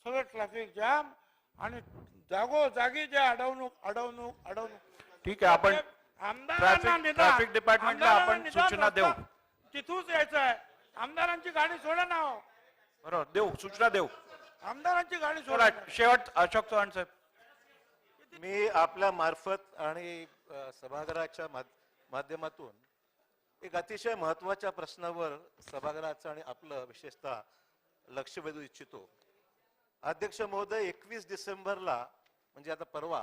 सगळं ट्रॅफिक जाम आणि जागोजागी जे अडवणूक. ठीक आहे, आपण आमदारांना ट्रॅफिक डिपार्टमेंटला आपण सूचना देऊ. तिथूच यायचं आहे. आमदारांची गाडी सोडा ना. बरोबर, देऊ सूचना देऊ. आमदारांची गाडी सोडा. शेवट अशोक चव्हाण साहेब. मी आपल्या मार्फत आणि सभागृहाच्या माध्यमातून एक अतिशय महत्वाच्या प्रश्नावर सभागृहाचं आणि आपलं विशेषतः लक्ष वेधू इच्छितो. अध्यक्ष महोदय, 21 डिसेंबरला म्हणजे आता परवा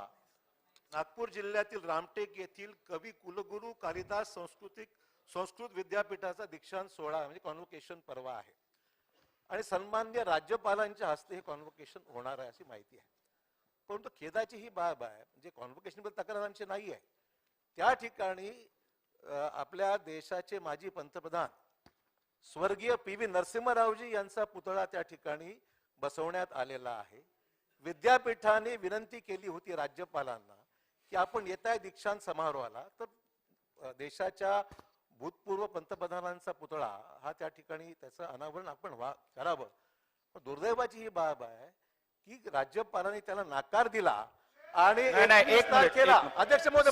नागपूर जिल्ह्यातील रामटेक येथील कवी कुलगुरू कालिदास संस्कृत विद्यापीठाचा दीक्षांत सोहळा म्हणजे कॉन्व्होकेशन परवा आहे आणि सन्माननीय राज्यपालांच्या हस्ते हे कॉन्व्होकेशन होणार आहे अशी माहिती आहे. परंतु खेदाची ही बाब आहे, म्हणजे कॉन्व्होकेशन बद्दल तक्रार आमची नाही आहे. त्या ठिकाणी आपल्या देशाचे माजी पंतप्रधान स्वर्गीय PV नरसिंहरावजी यांचा पुतळा त्या ठिकाणी बसवण्यात आलेला आहे. विद्यापीठाने विनंती केली होती राज्यपालांना की आपण येत्या दीक्षांत समारोहाला तर देशाच्या भूतपूर्व पंतप्रधानांचा पुतळा हा त्या ठिकाणी त्याचं अनावरण आपण करावं. पण दुर्दैवाची ही बाब आहे की राज्यपालांनी त्याला नाकार दिला आणि नाही, नाही, 21 एक मिनिट, तारखेला एक मिनिट. अध्यक्ष महोदय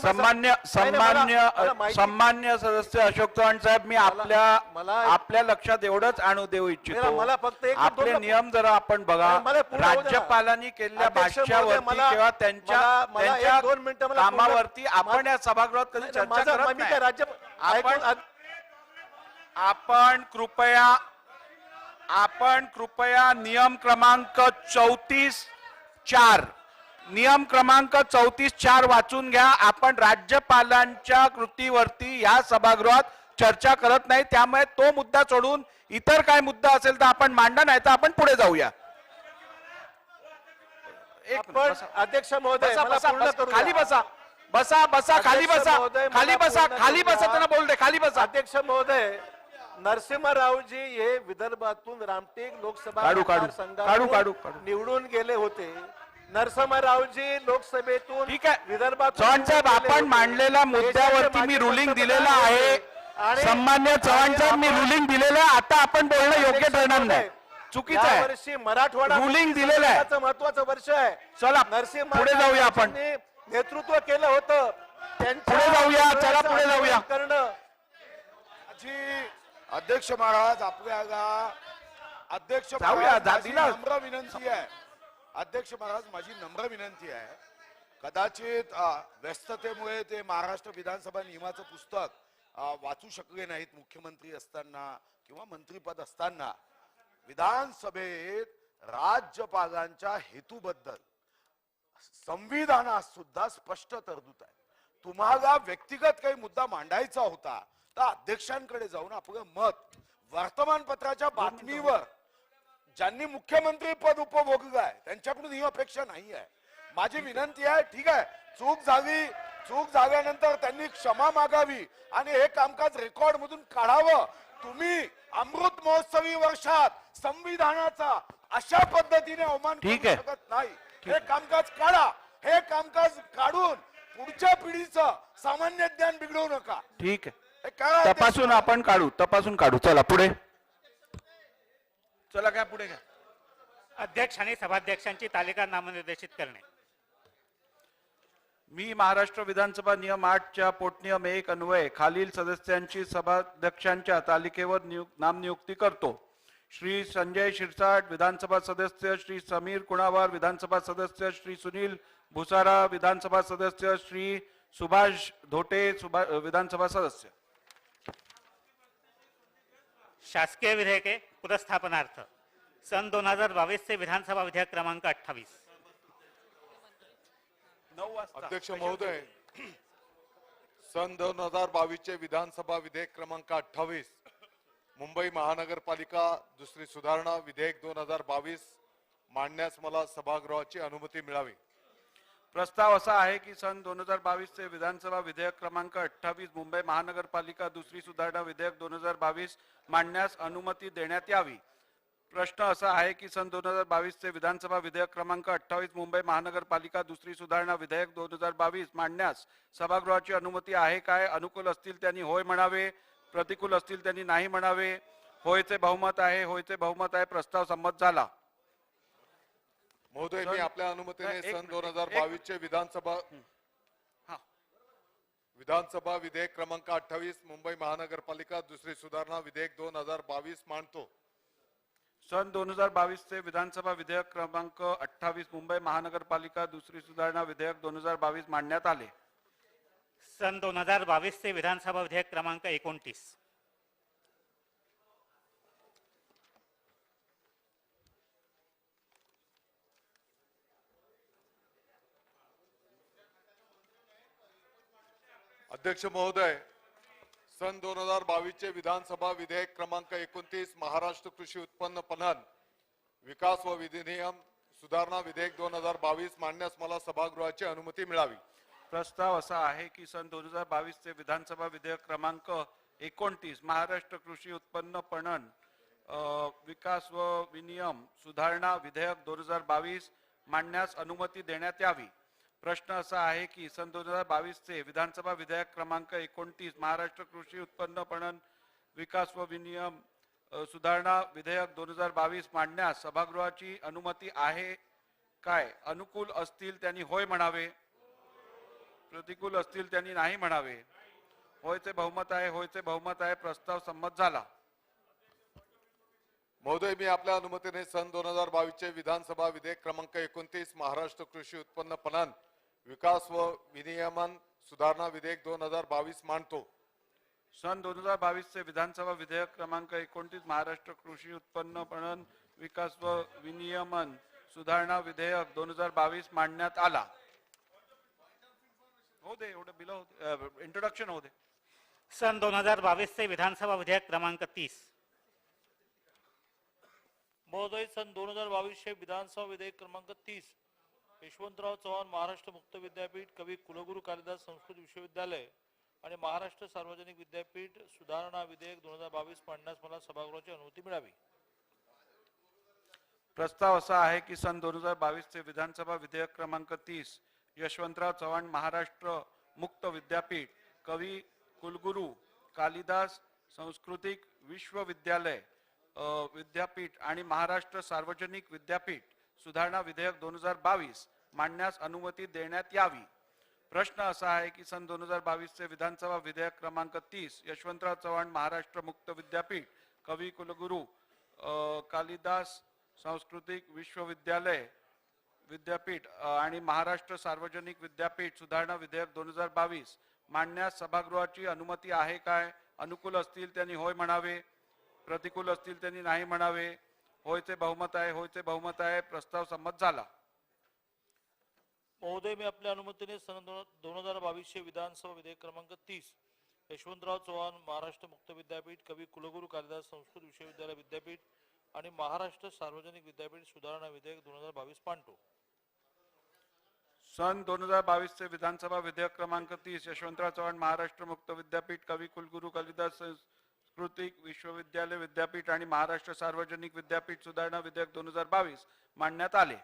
सन्मान्य सदस्य अशोक चव्हाण साहेब, मी आपल्या लक्षात एवढंच आणू देऊ इच्छितो. मला फक्त एक आपले नियम जरा आपण बघा. मला पूर्ण होऊ द्या. राज्यपालांनी केलेल्या अध्यक्ष महोदय, भाष्यावरती मला- किंवा त्यांच्या मला एक दोन मिनिटं मला पूर्ण- कामावरती आपण या सभागृहात कधी चर्चा करत मी काय राज्य आपण कृपया नियम क्रमांक 34(4) नियम क्रमांक 34(4) वाचून घ्या. आपण राज्यपालांच्या कृतीवरती या सभागृहात चर्चा करत नाही. त्यामुळे तो मुद्दा सोडून इतर काय मुद्दा असेल तर आपण मांडा, नाही तर आपण पुढे जाऊया. आपण अध्यक्ष महोदय मला पूर्ण करू खाली द्या. बसा, बसा बसा, खाली बसा, खाली बसा, खाली बसा, त्यांना बोल दे, खाली बसा. अध्यक्ष महोदय, नरसिंहरावजी हे विदर्भातून रामटेक लोकसभा काढू, काढू, मतदारसंघातून काढू, काढू. निवडून गेले होते. नरसिंहरावजी लोकसभेतून ठीक आहे विदर्भातून चव्हाण साहेब, निवडून गेले आपण होते. मांडलेल्या मुद्द्यावरती देशाचे मी माजी रुलिंग पंतप्रधान दिलेलं आहे. आणि- सन्मान्य चव्हाण साहेब, मी आणि रुलिंग दिलेलं आहे. आता आपण बोलणं योग्य ठरणार नाही, चुकीचं आहे. यावर्षी मराठवाडा रुलिंग दिलेलं आहे. महत्वाचं वर्ष आहे. चला नरसिंह पुढे जाऊया आपण. नेतृत्व केलं होतं. त्यांच्या पुढे जाऊया, चला पुढे जाऊया. करणं अध्यक्ष महाराज, आपल्याला अध्यक्ष जाऊया, महाराज, माझी दिला. नम्र विनंती आहे. अध्यक्ष महाराज, माझी नम्र विनंती आहे. कदाचित व्यस्ततेमुळे ते महाराष्ट्र विधानसभा नियमाचं पुस्तक वाचू शकले नाहीत मुख्यमंत्री असताना किंवा मंत्रीपद असताना. विधानसभेत राज्यपालांच्या हेतूबद्दल संविधानात सुद्धा स्पष्ट तरतूद आहे. तुम्हाला व्यक्तिगत काही मुद्दा मांडायचा होता तर अध्यक्षांकडे जाऊन आपलं मत वर्तमानपत्राच्या बातमीवर ज्यांनी मुख्यमंत्री पद उपभोगलंय त्यांच्याकडून ही अपेक्षा नाही आहे. माझी विनंती आहे, ठीक आहे, चूक झाल्यानंतर त्यांनी क्षमा मागावी आणि हे कामकाज रेकॉर्ड मधून काढावं. तुम्ही अमृत महोत्सवी वर्षात संविधानाचा अशा पद्धतीने अवमान ठीक करू आहे. शकत नाही. हे कामकाज काढा. हे कामकाज काढून पुढच्या पिढीचं सामान्य ज्ञान बिघडवू नका. ठीक आहे, हे करा. तपासून आपण तपासून काढू. चला पुढे, चला काय पुढे घ्या. अध्यक्ष आणि सभाध्यक्षांची तालिका नामनिर्देशित करणे. मी महाराष्ट्र विधानसभा नियम 8च्या पोटनियम 1 अन्वये खालील सदस्यांची सभाध्यक्षांच्या तालिकेवर नामनियुक्ती करतो. श्री संजय शिरसाट विधानसभा सदस्य, श्री समीर कुणावार विधानसभा सदस्य, श्री सुनील भुसारा विधानसभा सदस्य, श्री सुभाष धोटे विधानसभा सदस्य. शासकीय विधेयके पुरस्थापनार्थ सन 2022 चे विधानसभा विधेयक क्रमांक 28. अध्यक्ष महोदय, सन 2022 चे विधानसभा विधेयक क्रमांक 28 मुंबई महानगरपालिका दुसरी सुधारणा विधेयक 2022 मांडण्यास मला सभागृहाची अनुमती मिळावी. प्रस्ताव असा आहे की सन 2022 चे विधानसभा विधेयक क्रमांक 28 मुंबई महानगरपालिका दुसरी सुधारणा विधेयक 2022 मांडण्यास अनुमती देण्यात यावी. प्रश्न असा आहे की सन 2022 चे विधानसभा विधेयक क्रमांक 28 मुंबई महानगरपालिका दुसरी सुधारणा विधेयक 2022 मांडण्यास सभागृहाची अनुमती आहे काय? अनुकूल असतील त्यांनी होय म्हणावे, प्रतिकूल असतील त्यांनी नाही म्हणावे. होयचे बहुमत आहे, होयचे बहुमत आहे. प्रस्ताव संमत झाला. महोदय, मी आपल्या अनुमतीने सन 2022 चे विधानसभा विधेयक क्रमांक 28 मुंबई महानगरपालिका दुसरी सुधारणा विधेयक 2022 मांडतो. सन 2022 चे विधानसभा विधेयक क्रमांक 28 मुंबई महानगरपालिका दुसरी सुधारणा विधेयक 2022 मांडण्यात आले. सन 2022 चे विधानसभा विधेयक क्रमांक 29. अध्यक्ष महोदय, सन 2022 चे विधानसभा विधेयक क्रमांक 29 महाराष्ट्र कृषी उत्पन्न पणन विकास व विधिनियम सुधारणा विधेयक 2022 मांडण्यास मला सभागृहाची अनुमती मिळावी. प्रस्ताव असा आहे की सन 2022 चे विधानसभा विधेयक क्रमांक 29 महाराष्ट्र कृषी उत्पन्न पणन विकास व विनियम सुधारणा विधेयक 2022 मांडण्यास अनुमती देण्यात यावी. प्रश्न असा आहे की सन 2022 विधानसभा विधेयक क्रमांक 29 महाराष्ट्र कृषी उत्पन्न पणन विकास व विनियम सुधारणा विधेयक 2022 मांडण्यास सभागृहाची अनुमती आहे काय? अनुकूल असतील त्यांनी होय म्हणावे, प्रतिकूल असतील त्यांनी नाही म्हणावे. होयचे बहुमत आहे, होयचे बहुमत आहे. प्रस्ताव संमत झाला. महोदय, मी आपल्या अनुमतीने सन 2022 विधानसभा विधेयक क्रमांक 29 महाराष्ट्र कृषी उत्पन्न पणन विकास व विनियमन सुधारणा विधेयक 2022 मांडतो. सन 2022 विधानसभा विधेयक क्रमांक 29 महाराष्ट्र कृषी उत्पन्न पणन विकास व विनियमन सुधारणा विधेयक 2022 मांडण्यात आला. हो दे, एवढं बिल होते, इंट्रोडक्शन हो दे. सन 2022 विधानसभा विधेयक क्रमांक 30. महोदय, सन 2022 विधानसभा विधेयक क्रमांक 30 यशवंतराव चव्हाण महाराष्ट्र मुक्त विद्यापीठ कवी कुलगुरू कालिदास संस्कृत विश्वविद्यालय आणि महाराष्ट्र सार्वजनिक विद्यापीठ सुधारणा विधेयक 2022 मांडण्यास मला सभागृहाची अनुमती मिळावी. प्रस्ताव असा आहे की सन 2022 विधानसभा विधेयक क्रमांक 30 यशवंतराव चव्हाण महाराष्ट्र मुक्त विद्यापीठ कवी कुलगुरू कालिदास सांस्कृतिक विश्वविद्यालय विद्यापीठ आणि महाराष्ट्र सार्वजनिक विद्यापीठ सुधारणा विधेयक 2022 मांडण्यास अनुमती देण्यात यावी. प्रश्न असा आहे की सन 2022 विधानसभा विधेयक क्रमांक 30 यशवंतराव चव्हाण महाराष्ट्र मुक्त विद्यापीठ कवी कुलगुरू कालिदास सांस्कृतिक विश्वविद्यालय विद्यापीठ आणि महाराष्ट्र सार्वजनिक विद्यापीठ सुधारणा विधेयक 2022 मांडण्यास सभागृहाची अनुमती आहे काय? अनुकूल असतील त्यांनी होय म्हणावे, प्रतिकूल असतील त्यांनी नाही म्हणावे. होयचे बहुमत आहे, होयचे बहुमत आहे. प्रस्ताव संमत झाला. महोदय, मी आपल्या अनुमतीने सन 2022 विधानसभा विधेयक क्रमांक 30 यशवंतराव चव्हाण महाराष्ट्र मुक्त विद्यापीठ कवी कुलगुरू कालिदास संस्कृत विश्वविद्यालय विद्यापीठ आणि महाराष्ट्र सार्वजनिक विद्यापीठ सुधारणा विधेयक 2022 मांडतो. सन 2022 विधानसभा विधेयक क्रमांक 30 यशवंतराव चव्हाण महाराष्ट्र मुक्त विद्यापीठ कवी कुलगुरू कालिदास सांस्कृतिक विश्वविद्यालय विद्यापीठ आणि महाराष्ट्र सार्वजनिक विद्यापीठ सुधारणा विधेयक 2022 मांडण्यात आले.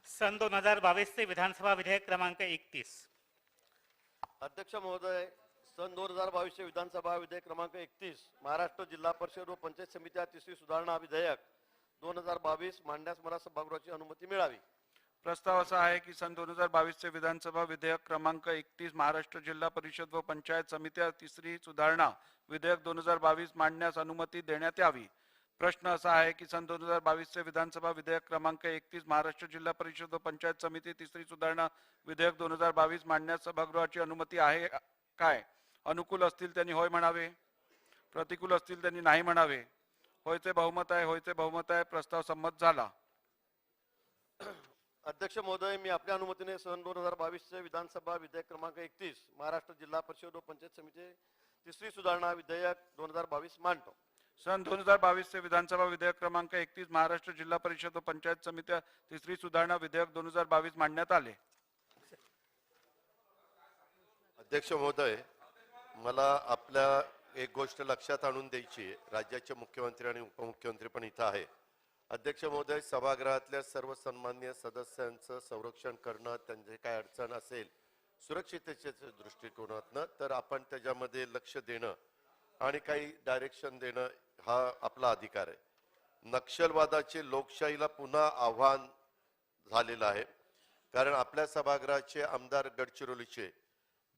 सन 2022 विधानसभा विधेयक क्रमांक 31. अध्यक्ष महोदय, सन 2022 विधानसभा विधेयक क्रमांक 31 महाराष्ट्र जिल्हा परिषद व पंचायत समित्या तिसरी सुधारणा विधेयक 2022 मांडण्यास मला सभागृहाची अनुमती मिळावी. प्रस्ताव असा आहे की सन 2022 विधानसभा विधेयक क्रमांक 31 महाराष्ट्र जिल्हा परिषद व पंचायत समित्या तिसरी सुधारणा विधेयक 2022 मांडण्यास अनुमती देण्यात यावी. प्रश्न असा आहे की सन 2022 विधानसभा विधेयक क्रमांक 31 महाराष्ट्र जिल्हा परिषद व पंचायत समिती तिसरी सुधारणा विधेयक 2022 मांडण्यास सभागृहाची अनुमती आहे काय? अनुकूल असतील त्यांनी होय म्हणावे, प्रतिकूल असतील त्यांनी नाही म्हणावे. होयचे बहुमत आहे, होयचे बहुमत आहे. प्रस्ताव संमत झाला. अध्यक्ष महोदय, मी आपल्या अनुमतीने सन 2022 विधानसभा विधेयक क्रमांक 31 महाराष्ट्र जिल्हा परिषद व पंचायत समिती तिसरी सुधारणा विधेयक 2022 मांडतो. सन 2022 विधानसभा विधेयक क्रमांक 31 महाराष्ट्र जिल्हा परिषद व पंचायत समित्या तिसरी सुधारणा विधेयक 2022 मांडण्यात आले. अध्यक्ष महोदय, मला आपल्या एक गोष्ट लक्षात आणून द्यायची आहे. राज्याचे मुख्यमंत्री आणि उपमुख्यमंत्री पण इथं आहे. अध्यक्ष महोदय, सभागृहातल्या सर्व सन्माननीय सदस्यांचं संरक्षण करणं, त्यांचे काय अडचण असेल सुरक्षिततेच्या दृष्टिकोनातनं, तर आपण त्याच्यामध्ये लक्ष देणं आणि काही डायरेक्शन देणं हा आपला अधिकार आहे. नक्षलवादाचे लोकशाहीला पुन्हा आव्हान झालेलं आहे. कारण आपल्या सभागृहाचे आमदार गडचिरोलीचे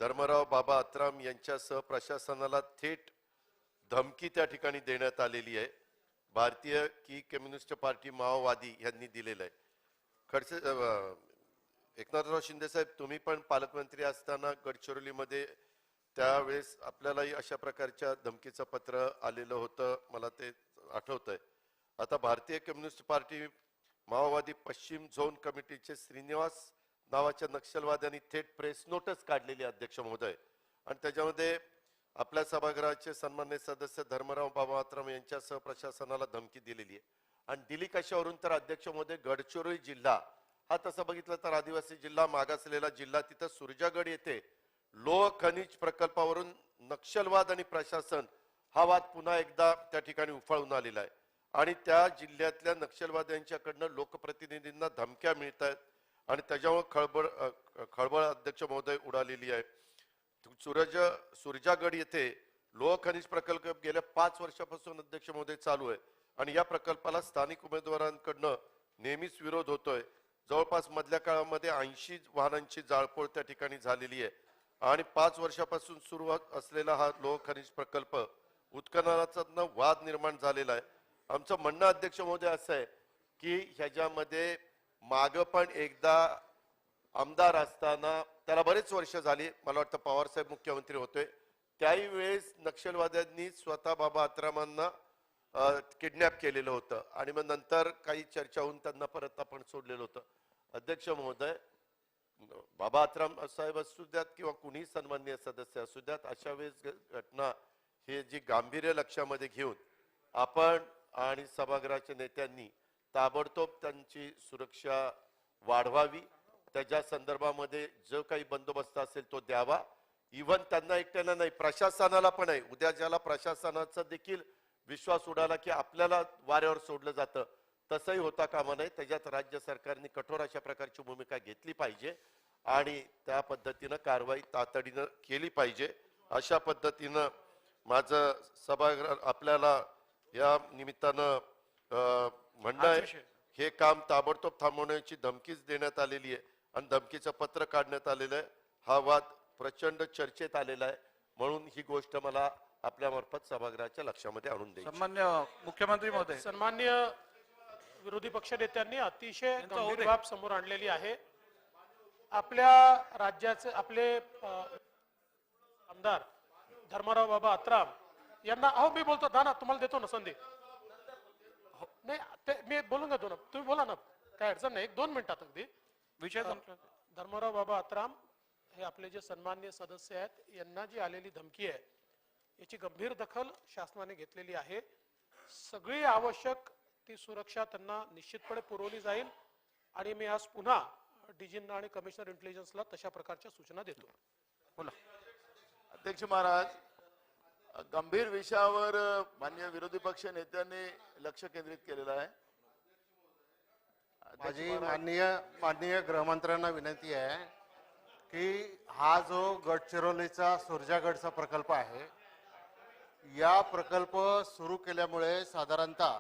धर्मराव बाबा अत्राम यांच्यासह प्रशासनाला थेट धमकी त्या ठिकाणी देण्यात आलेली आहे. भारतीय की कम्युनिस्ट पार्टी माओवादी यांनी दिलेलं आहे. खडसे एकनाथराव शिंदे साहेब, तुम्ही पण पालकमंत्री असताना गडचिरोलीमध्ये त्यावेळेस आपल्यालाही अशा प्रकारच्या धमकीचं पत्र आलेलं होतं, मला ते आठवतंय. आता भारतीय कम्युनिस्ट पार्टी माओवादी पश्चिम झोन कमिटीचे श्रीनिवास नावाच्या नक्षलवाद्यांनी थेट प्रेस नोटच काढलेली अध्यक्ष महोदय, आणि त्याच्यामध्ये आपल्या सभागृहाचे सन्मान्य सदस्य धर्मराव बाबा अत्राम यांच्यासह प्रशासनाला धमकी दिलेली आहे. आणि दिली कशावरून तर अध्यक्ष महोदय, गडचिरोली जिल्हा हा तसं बघितलं तर आदिवासी जिल्हा, मागासलेला जिल्हा, तिथं सुरजागड येथे लोह खनिज प्रकल्पावरून नक्षलवाद आणि प्रशासन हा वाद पुन्हा एकदा त्या ठिकाणी उफाळून आलेला आहे. आणि त्या जिल्ह्यातल्या नक्षलवाद्यांच्याकडनं लोकप्रतिनिधींना धमक्या मिळत आहेत आणि त्याच्यामुळे खळबळ अध्यक्ष महोदय उडालेली आहे. सुरजागड येथे लोह खनिज प्रकल्प गेल्या 5 वर्षापासून अध्यक्ष महोदय चालू आहे आणि या प्रकल्पाला स्थानिक उमेदवारांकडनं नेहमीच विरोध होतोय. जवळपास मधल्या काळामध्ये 80 वाहनांची जाळपोळ त्या ठिकाणी झालेली आहे आणि 5 वर्षापासून सुरू असलेला हा लोह खनिज प्रकल्प उत्खननाचा वाद निर्माण झालेला आहे. आमचं म्हणणं अध्यक्ष महोदय असं आहे की ह्याच्यामध्ये माग पण एकदा आमदार असताना त्याला बरेच वर्ष झाली, मला वाटतं पवार साहेब मुख्यमंत्री होते, त्याही वेळेस नक्षलवाद्यांनी स्वतः बाबा आत्रामांना किडनॅप केलेलं होतं आणि मग नंतर काही चर्चा होऊन त्यांना परत आपण सोडलेलं होतं. अध्यक्ष महोदय, बाबा आत्राम साहेब असू द्यात किंवा कुणीही सन्माननीय सदस्य असू द्यात, अशा वेळेस घटना हे जी गांभीर्य लक्षामध्ये घेऊन आपण आणि सभागृहाच्या नेत्यांनी ताबडतोब त्यांची सुरक्षा वाढवावी. त्याच्या संदर्भामध्ये जो काही बंदोबस्त असेल तो द्यावा. इव्हन त्यांना एकट्याला नाही, प्रशासनाला पण आहे. उद्या ज्याला प्रशासनाचा देखील विश्वास उडाला की आपल्याला वाऱ्यावर सोडलं जातं, तसंही होता कामा नये. त्याच्यात राज्य सरकारने कठोर अशा प्रकारची भूमिका घेतली पाहिजे आणि त्या पद्धतीनं कारवाई तातडीनं केली पाहिजे. अशा पद्धतीनं माझं सभागृह आपल्याला या निमित्तानं म्हणणं आहे, हे काम ताबडतोब थांबवण्याची धमकीच देण्यात आलेली आहे आणि धमकीचं पत्र काढण्यात आलेलं आहे. हा वाद प्रचंड चर्चेत आलेला आहे, म्हणून ही गोष्ट मला आपल्या मार्फत सभागृहाच्या लक्षामध्ये आणून द्यायची. सन्मान्य मुख्यमंत्री महोदय, सन्मान्य विरोधी पक्ष नेत्यांनी अतिशय गंभीर बाब समोर आणलेली आहे. आपल्या राज्याचे आपले आमदार धर्मराव बाबा आत्राम यांना, अहो मी बोलतो ना, तुम्हाला देतो ना संधी. नाही ते मी बोलून घेतो ना, तुम्ही बोला ना, काय अडचण नाही, 1-2 मिनिटात अगदी विषय धर्मराव बाबा आत्राम हे आपले जे सन्माननीय सदस्य आहेत, यांना जी आलेली धमकी आहे याची गंभीर दखल शासनाने घेतलेली आहे. सगळी आवश्यक ती सुरक्षा त्यांना निश्चितपणे पुरवली जाईल आणि मी आज पुन्हा डीजींना आणि कमिशनर इंटेलिजन्सला तशा प्रकारच्या सूचना देतो. बोला. अध्यक्ष महाराज, गंभीर विषयावर माननीय विरोधी पक्ष नेत्यांनी लक्ष केंद्रित केलेलं आहे. माझी माननीय गृहमंत्र्यांना विनंती आहे की हा जो गडचिरोलीचा सुरजागडचा प्रकल्प आहे, या प्रकल्प सुरू केल्यामुळे साधारणतः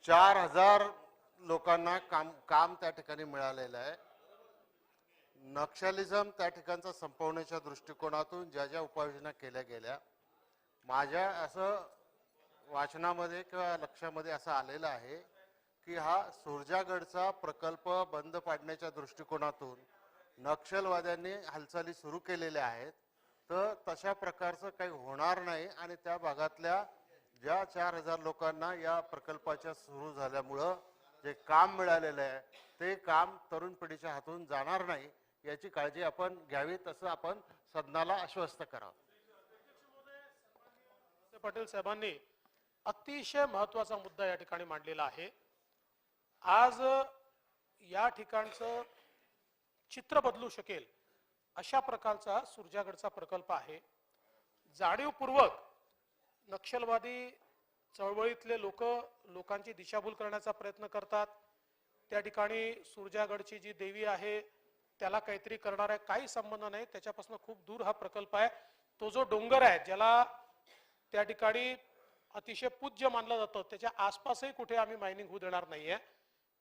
4000 लोकांना काम त्या ठिकाणी मिळालेलं आहे. नक्षलिझम त्या ठिकाणचा संपवण्याच्या दृष्टिकोनातून ज्या ज्या उपाययोजना केल्या गेल्या, माझ्या असं वाचनामध्ये किंवा लक्षामध्ये असं आलेलं आहे की हा सुरजागडचा प्रकल्प बंद पाडण्याच्या दृष्टिकोनातून नक्षलवाद्यांनी हालचाली सुरू केलेल्या आहेत. तर तशा प्रकारचं काही होणार नाही आणि त्या भागातल्या ज्या 4000 लोकांना या प्रकल्पाच्या सुरू झाल्यामुळं जे काम मिळालेलं आहे ते काम तरुण पिढीच्या हातून जाणार नाही याची काळजी आपण घ्यावी, तसं आपण सदनाला आश्वस्त करावं. पाटील साहेबांनी अतिशय महत्वाचा मुद्दा या ठिकाणी मांडलेला आहे. आज या ठिकाणचं चित्र बदलू शकेल अशा प्रकारचा सुरजागडचा प्रकल्प आहे. जाणीवपूर्वक नक्षलवादी चळवळीतले लोकांची दिशाभूल करण्याचा प्रयत्न करतात. त्या ठिकाणी सुरजागडची जी देवी आहे त्याला काहीतरी करणार आहे, काही संबंध नाही, त्याच्यापासून खूप दूर हा प्रकल्प आहे. तो जो डोंगर आहे ज्याला त्या ठिकाणी अतिशय पूज्य मानलं जातं, त्याच्या आसपासही कुठे आम्ही मायनिंग होऊ देणार नाहीये.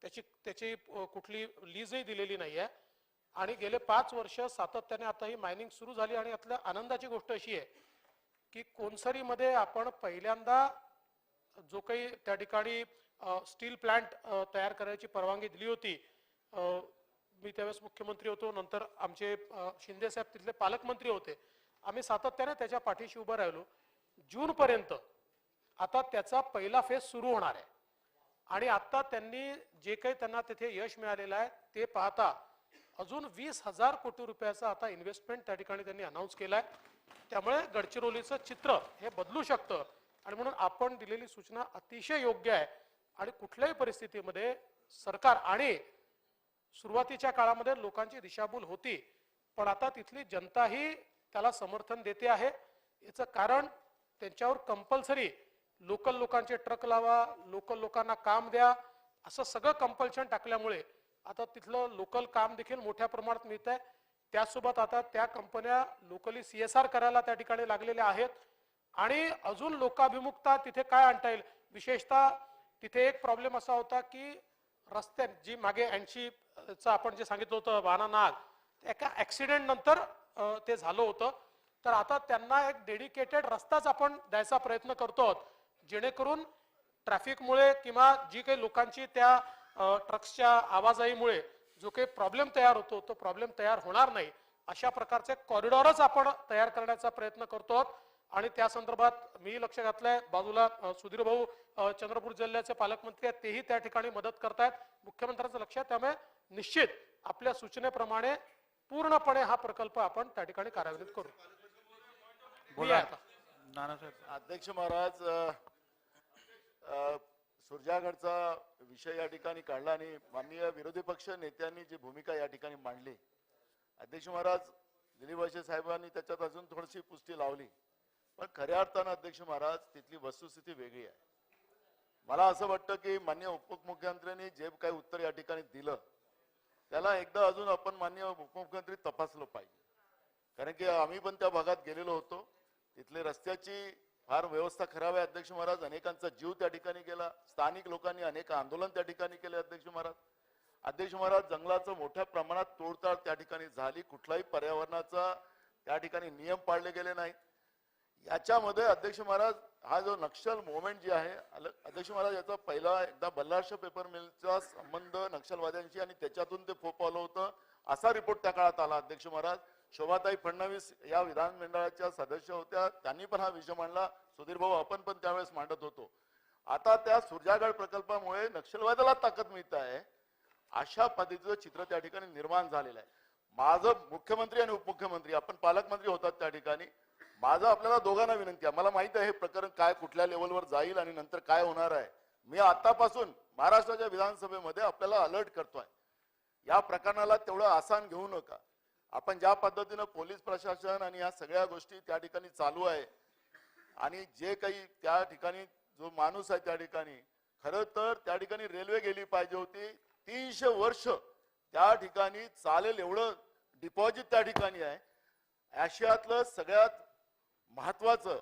त्याची कुठली लीजही दिलेली नाहीये आणि गेले 5 वर्ष सातत्याने आता ही मायनिंग सुरू झाली. आणि यातल्या आनंदाची गोष्ट अशी आहे की कोनसरीमध्ये आपण पहिल्यांदा जो काही त्या ठिकाणी स्टील प्लांट तयार करायची परवानगी दिली होती, मी त्यावेळेस मुख्यमंत्री होतो, नंतर आमचे शिंदे साहेब तिथले पालकमंत्री होते, आम्ही सातत्याने त्याच्या पाठीशी उभं राहिलो. जून पर्यंत आता त्याचा पहिला फेज सुरू होणार आहे आणि आता त्यांनी जे काही त्यांना तिथे यश मिळालेलं आहे ते पाहता अजून 20,000 कोटी रुपयाचा आता इन्व्हेस्टमेंट त्या ठिकाणी त्यांनी अनाऊन्स केलाय. त्यामुळे गडचिरोलीचं चित्र हे बदलू शकतं आणि म्हणून आपण दिलेली सूचना अतिशय योग्य आहे. आणि कुठल्याही परिस्थितीमध्ये सरकार, आणि सुरुवातीच्या काळामध्ये लोकांची दिशाभूल होती पण आता तिथली जनताही त्याला समर्थन देते आहे. याचं कारण त्यांच्यावर कंपल्सरी लोकल लोकांचे ट्रक लावा, लोकल लोकांना काम द्या, असं सगळं कंपल्शन टाकल्यामुळे आता तिथलं लोकल काम देखील मोठ्या प्रमाणात मिळत आहे. त्यासोबत आता त्या कंपन्या लोकली CSR करायला त्या ठिकाणी लागलेल्या आहेत आणि अजून लोकाभिमुखता तिथे काय आणता येईल. विशेषतः तिथे एक प्रॉब्लेम असा होता की रस्त्यात जी मागे 80चं आपण जे सांगितलं होतं वाहना नाग एका ऍक्सिडेंट नंतर ते झालं होतं. तर आता त्यांना एक डेडिकेटेड रस्ताच आपण द्यायचा प्रयत्न करतो आहोत जेणेकरून ट्रॅफिकमुळे किंवा जी काही लोकांची त्या ट्रक्सच्या आवाजाईमुळे जो काही प्रॉब्लेम तयार होतो तो प्रॉब्लेम तयार होणार नाही अशा प्रकारचे कॉरिडॉरच आपण तयार करण्याचा प्रयत्न करतो आहोत. आणि त्या संदर्भात मी लक्ष घातलंय. बाजूला सुधीर भाऊ चंद्रपूर जिल्ह्याचे पालकमंत्री आहेत तेही त्या ठिकाणी मदत करतायत. मुख्यमंत्र्यांचं लक्ष आहे त्यामुळे निश्चित आपल्या सूचनेप्रमाणे पूर्णपणे हा प्रकल्प आपण त्या ठिकाणी कार्यान्वित करू. अध्यक्ष महाराज, सुरजागडचा विषय या ठिकाणी काढला आणि माननीय विरोधी पक्ष नेत्यांनी जी भूमिका या ठिकाणी मांडली, अध्यक्ष महाराज दिलीप वळसे साहेबांनी त्याच्यात अजून थोडीशी पुष्टी लावली. पण खऱ्या अर्थानं अध्यक्ष महाराज तिथली वस्तुस्थिती वेगळी आहे. मला असं वाटतं की माननीय उपमुख्यमंत्र्यांनी जे काही उत्तर या ठिकाणी दिलं त्याला एकदा अजून आपण माननीय उपमुख्यमंत्री तपासलं पाहिजे. कारण की आम्ही पण त्या भागात गेलेलो होतो. तिथले रस्त्याची फार व्यवस्था खराब आहे अध्यक्ष महाराज. अनेकांचा जीव त्या ठिकाणी गेला. स्थानिक लोकांनी अनेक आंदोलन त्या ठिकाणी केले अध्यक्ष महाराज. अध्यक्ष महाराज जंगलाचं मोठ्या प्रमाणात तोडताड त्या ठिकाणी झाली. कुठलाही पर्यावरणाचा त्या ठिकाणी नियम पाळले गेले नाहीत. याच्यामध्ये अध्यक्ष महाराज हा जो नक्षल मुवमेंट जी आहे अध्यक्ष महाराज याचा पहिला एकदा बल्लारशा पेपर मिलचा संबंध नक्षलवाद्यांशी आणि त्याच्यातून ते फोपावलं होतं असा रिपोर्ट त्या काळात आला अध्यक्ष महाराज. शोभाताई फडणवीस या विधानमंडळाच्या सदस्य होत्या. त्यांनी पण हा विषय मांडला. सुधीर भाऊ आपण पण त्यावेळेस मांडत होतो. आता त्या सुरजागड प्रकल्पामुळे नक्षलवादाला ताकद मिळत आहे अशा पद्धतीचं चित्र त्या ठिकाणी निर्माण झालेलं आहे. माझं मुख्यमंत्री आणि उपमुख्यमंत्री आपण पालकमंत्री होतात त्या ठिकाणी. माझं आपल्याला दोघांना विनंती आहे. मला माहिती आहे हे प्रकरण काय कुठल्या लेवलवर जाईल आणि नंतर काय होणार आहे. मी आतापासून महाराष्ट्राच्या विधानसभेमध्ये आपल्याला अलर्ट करतोय. या प्रकरणाला तेवढं आसान घेऊ नका. आपण ज्या पद्धतीनं पोलीस प्रशासन आणि या सगळ्या गोष्टी त्या ठिकाणी चालू आहे आणि जे काही त्या ठिकाणी जो माणूस आहे त्या ठिकाणी खरं तर त्या ठिकाणी रेल्वे गेली पाहिजे होती. 300 वर्ष त्या ठिकाणी चालेल एवढं डिपॉझिट त्या ठिकाणी आहे. आशियातलं सगळ्यात महत्वाचं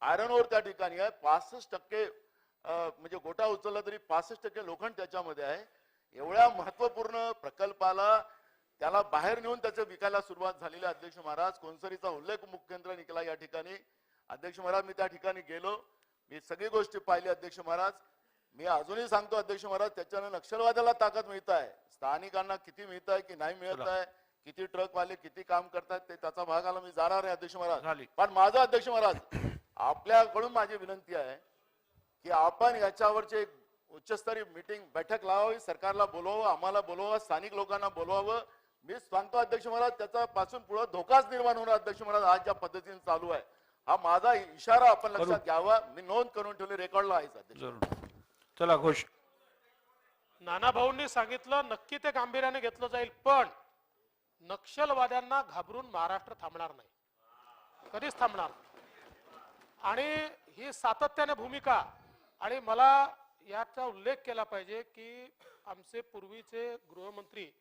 आयरन ओर त्या ठिकाणी आहे. 65% म्हणजे गोटा उचलला तरी 65% लोखंड त्याच्यामध्ये आहे. एवढ्या महत्वपूर्ण प्रकल्पाला त्याला बाहेर नेऊन त्याचं विकायला सुरुवात झालेली अध्यक्ष महाराज. कोणसरीचा उल्लेख मुख्यमंत्र्यांनी केला या ठिकाणी. अध्यक्ष महाराज मी त्या ठिकाणी गेलो. मी सगळी गोष्टी पाहिली अध्यक्ष महाराज. मी अजूनही सांगतो अध्यक्ष महाराज त्याच्यानं नक्षलवादाला ताकद मिळत आहे. स्थानिकांना किती मिळत आहे की नाही मिळत आहे, किती ट्रकवाले किती काम करतात ते त्याचा भागाला मी जाणार आहे अध्यक्ष महाराज. पण माझा अध्यक्ष महाराज आपल्याकडून माझी विनंती आहे की आपण याच्यावरचे एक उच्चस्तरीय मीटिंग बैठक लावावी. सरकारला बोलवावं, आम्हाला बोलवावं, स्थानिक लोकांना बोलवावं. मी सांगतो अध्यक्ष महाराज त्याचा पासून पुढे धोकाच निर्माण होणार अध्यक्ष महाराज आज ज्या पद्धतीने चालू आहे. हा माझा इशारा आपण लक्षात घ्यावा. मी नोंद करून ठेवली रेकॉर्डला आहे अध्यक्ष. चला घोष. नाना भाऊंनी सांगितलं नक्की ते गांभीर्याने घेतलं जाईल. पण नक्षलवाद्यांना घाबरून महाराष्ट्र थांबणार नाही, कधीच थांबणार. आणि ही सातत्याने भूमिका आणि मला याचा उल्लेख केला पाहिजे की आमचे पूर्वीचे गृहमंत्री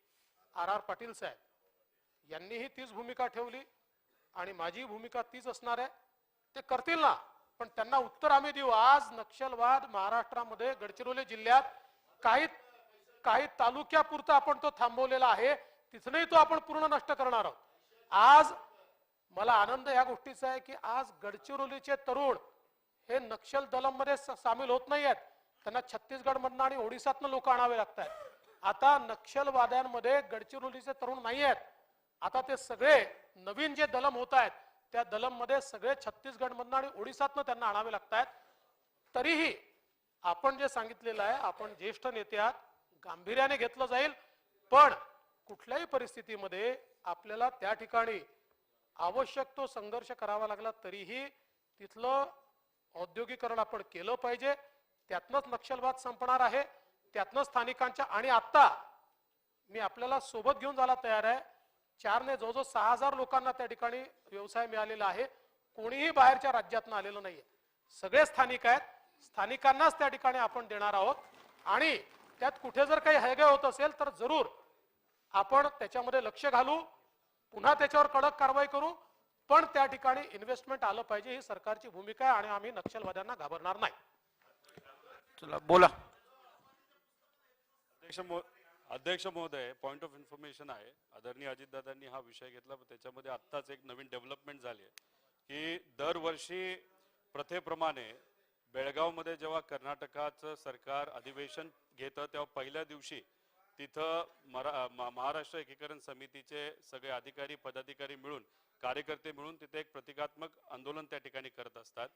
RR पाटील साहेब यांनीही तीच भूमिका ठेवली आणि माझी भूमिका तीच असणार आहे. ते करतील ना, पण त्यांना उत्तर आम्ही देऊ. आज नक्षलवाद महाराष्ट्रामध्ये गडचिरोली जिल्ह्यात काही तालुक्यापुरता आपण तो थांबवलेला आहे. तिथूनही तो आपण पूर्ण नष्ट करणार आहोत. आज मला आनंद या गोष्टीचा आहे की आज गडचिरोलीचे तरुण हे नक्षल दलममध्ये सामील होत नाही आहेत. त्यांना छत्तीसगडमधनं आणि ओडिसातनं लोक आणावे लागतात. आता नक्षलवाद्यांमध्ये गडचिरोलीचे तरुण नाही आहेत. आता ते सगळे नवीन जे दलम होत आहेत त्या दलम मध्ये सगळे छत्तीसगडमधनं आणि ओडिसातनं त्यांना आणावे लागतात. तरीही आपण जे सांगितलेलं आहे, आपण ज्येष्ठ नेते आहात, गांभीर्याने घेतलं जाईल. पण कुठल्याही परिस्थितीमध्ये आपल्याला त्या ठिकाणी आवश्यक तो संघर्ष करावा लागला तरीही तिथलं औद्योगिकरण आपण केलं पाहिजे. त्यातनंच नक्षलवाद संपणार आहे, त्यातनं स्थानिकांच्या. आणि आता मी आपल्याला सोबत घेऊन जायला तयार आहे. 4 ने जवळजवळ 6000 लोकांना त्या ठिकाणी व्यवसाय मिळालेला आहे. कोणीही बाहेरच्या राज्यातनं आलेलं नाहीये, सगळे स्थानिक आहेत. स्थानिकांनाच त्या ठिकाणी आपण देणार आहोत आणि त्यात कुठे जर काही हेगे होत असेल तर जरूर आपण त्याच्यामध्ये लक्ष घालू, पुन्हा त्याच्यावर कडक कारवाई करू, पण त्या ठिकाणी इन्व्हेस्टमेंट आलं पाहिजे ही सरकारची भूमिका आहे आणि आम्ही नक्षलवाद्यांना घाबरणार नाही. चला बोला. अध्यक्ष महोदय, पॉइंट ऑफ इन्फॉर्मेशन आहे. आदरणीय अजितदादांनी हा विषय घेतला, पण त्याच्यामध्ये आत्ताच एक नवीन डेव्हलपमेंट झाली आहे की दरवर्षी प्रथेप्रमाणे बेळगावमध्ये जेव्हा कर्नाटकाचं सरकार अधिवेशन घेतं तेव्हा पहिल्या दिवशी तिथं महाराष्ट्र एकीकरण समितीचे सगळे अधिकारी पदाधिकारी मिळून कार्यकर्ते मिळून तिथे एक प्रतिकात्मक आंदोलन त्या ठिकाणी करत असतात.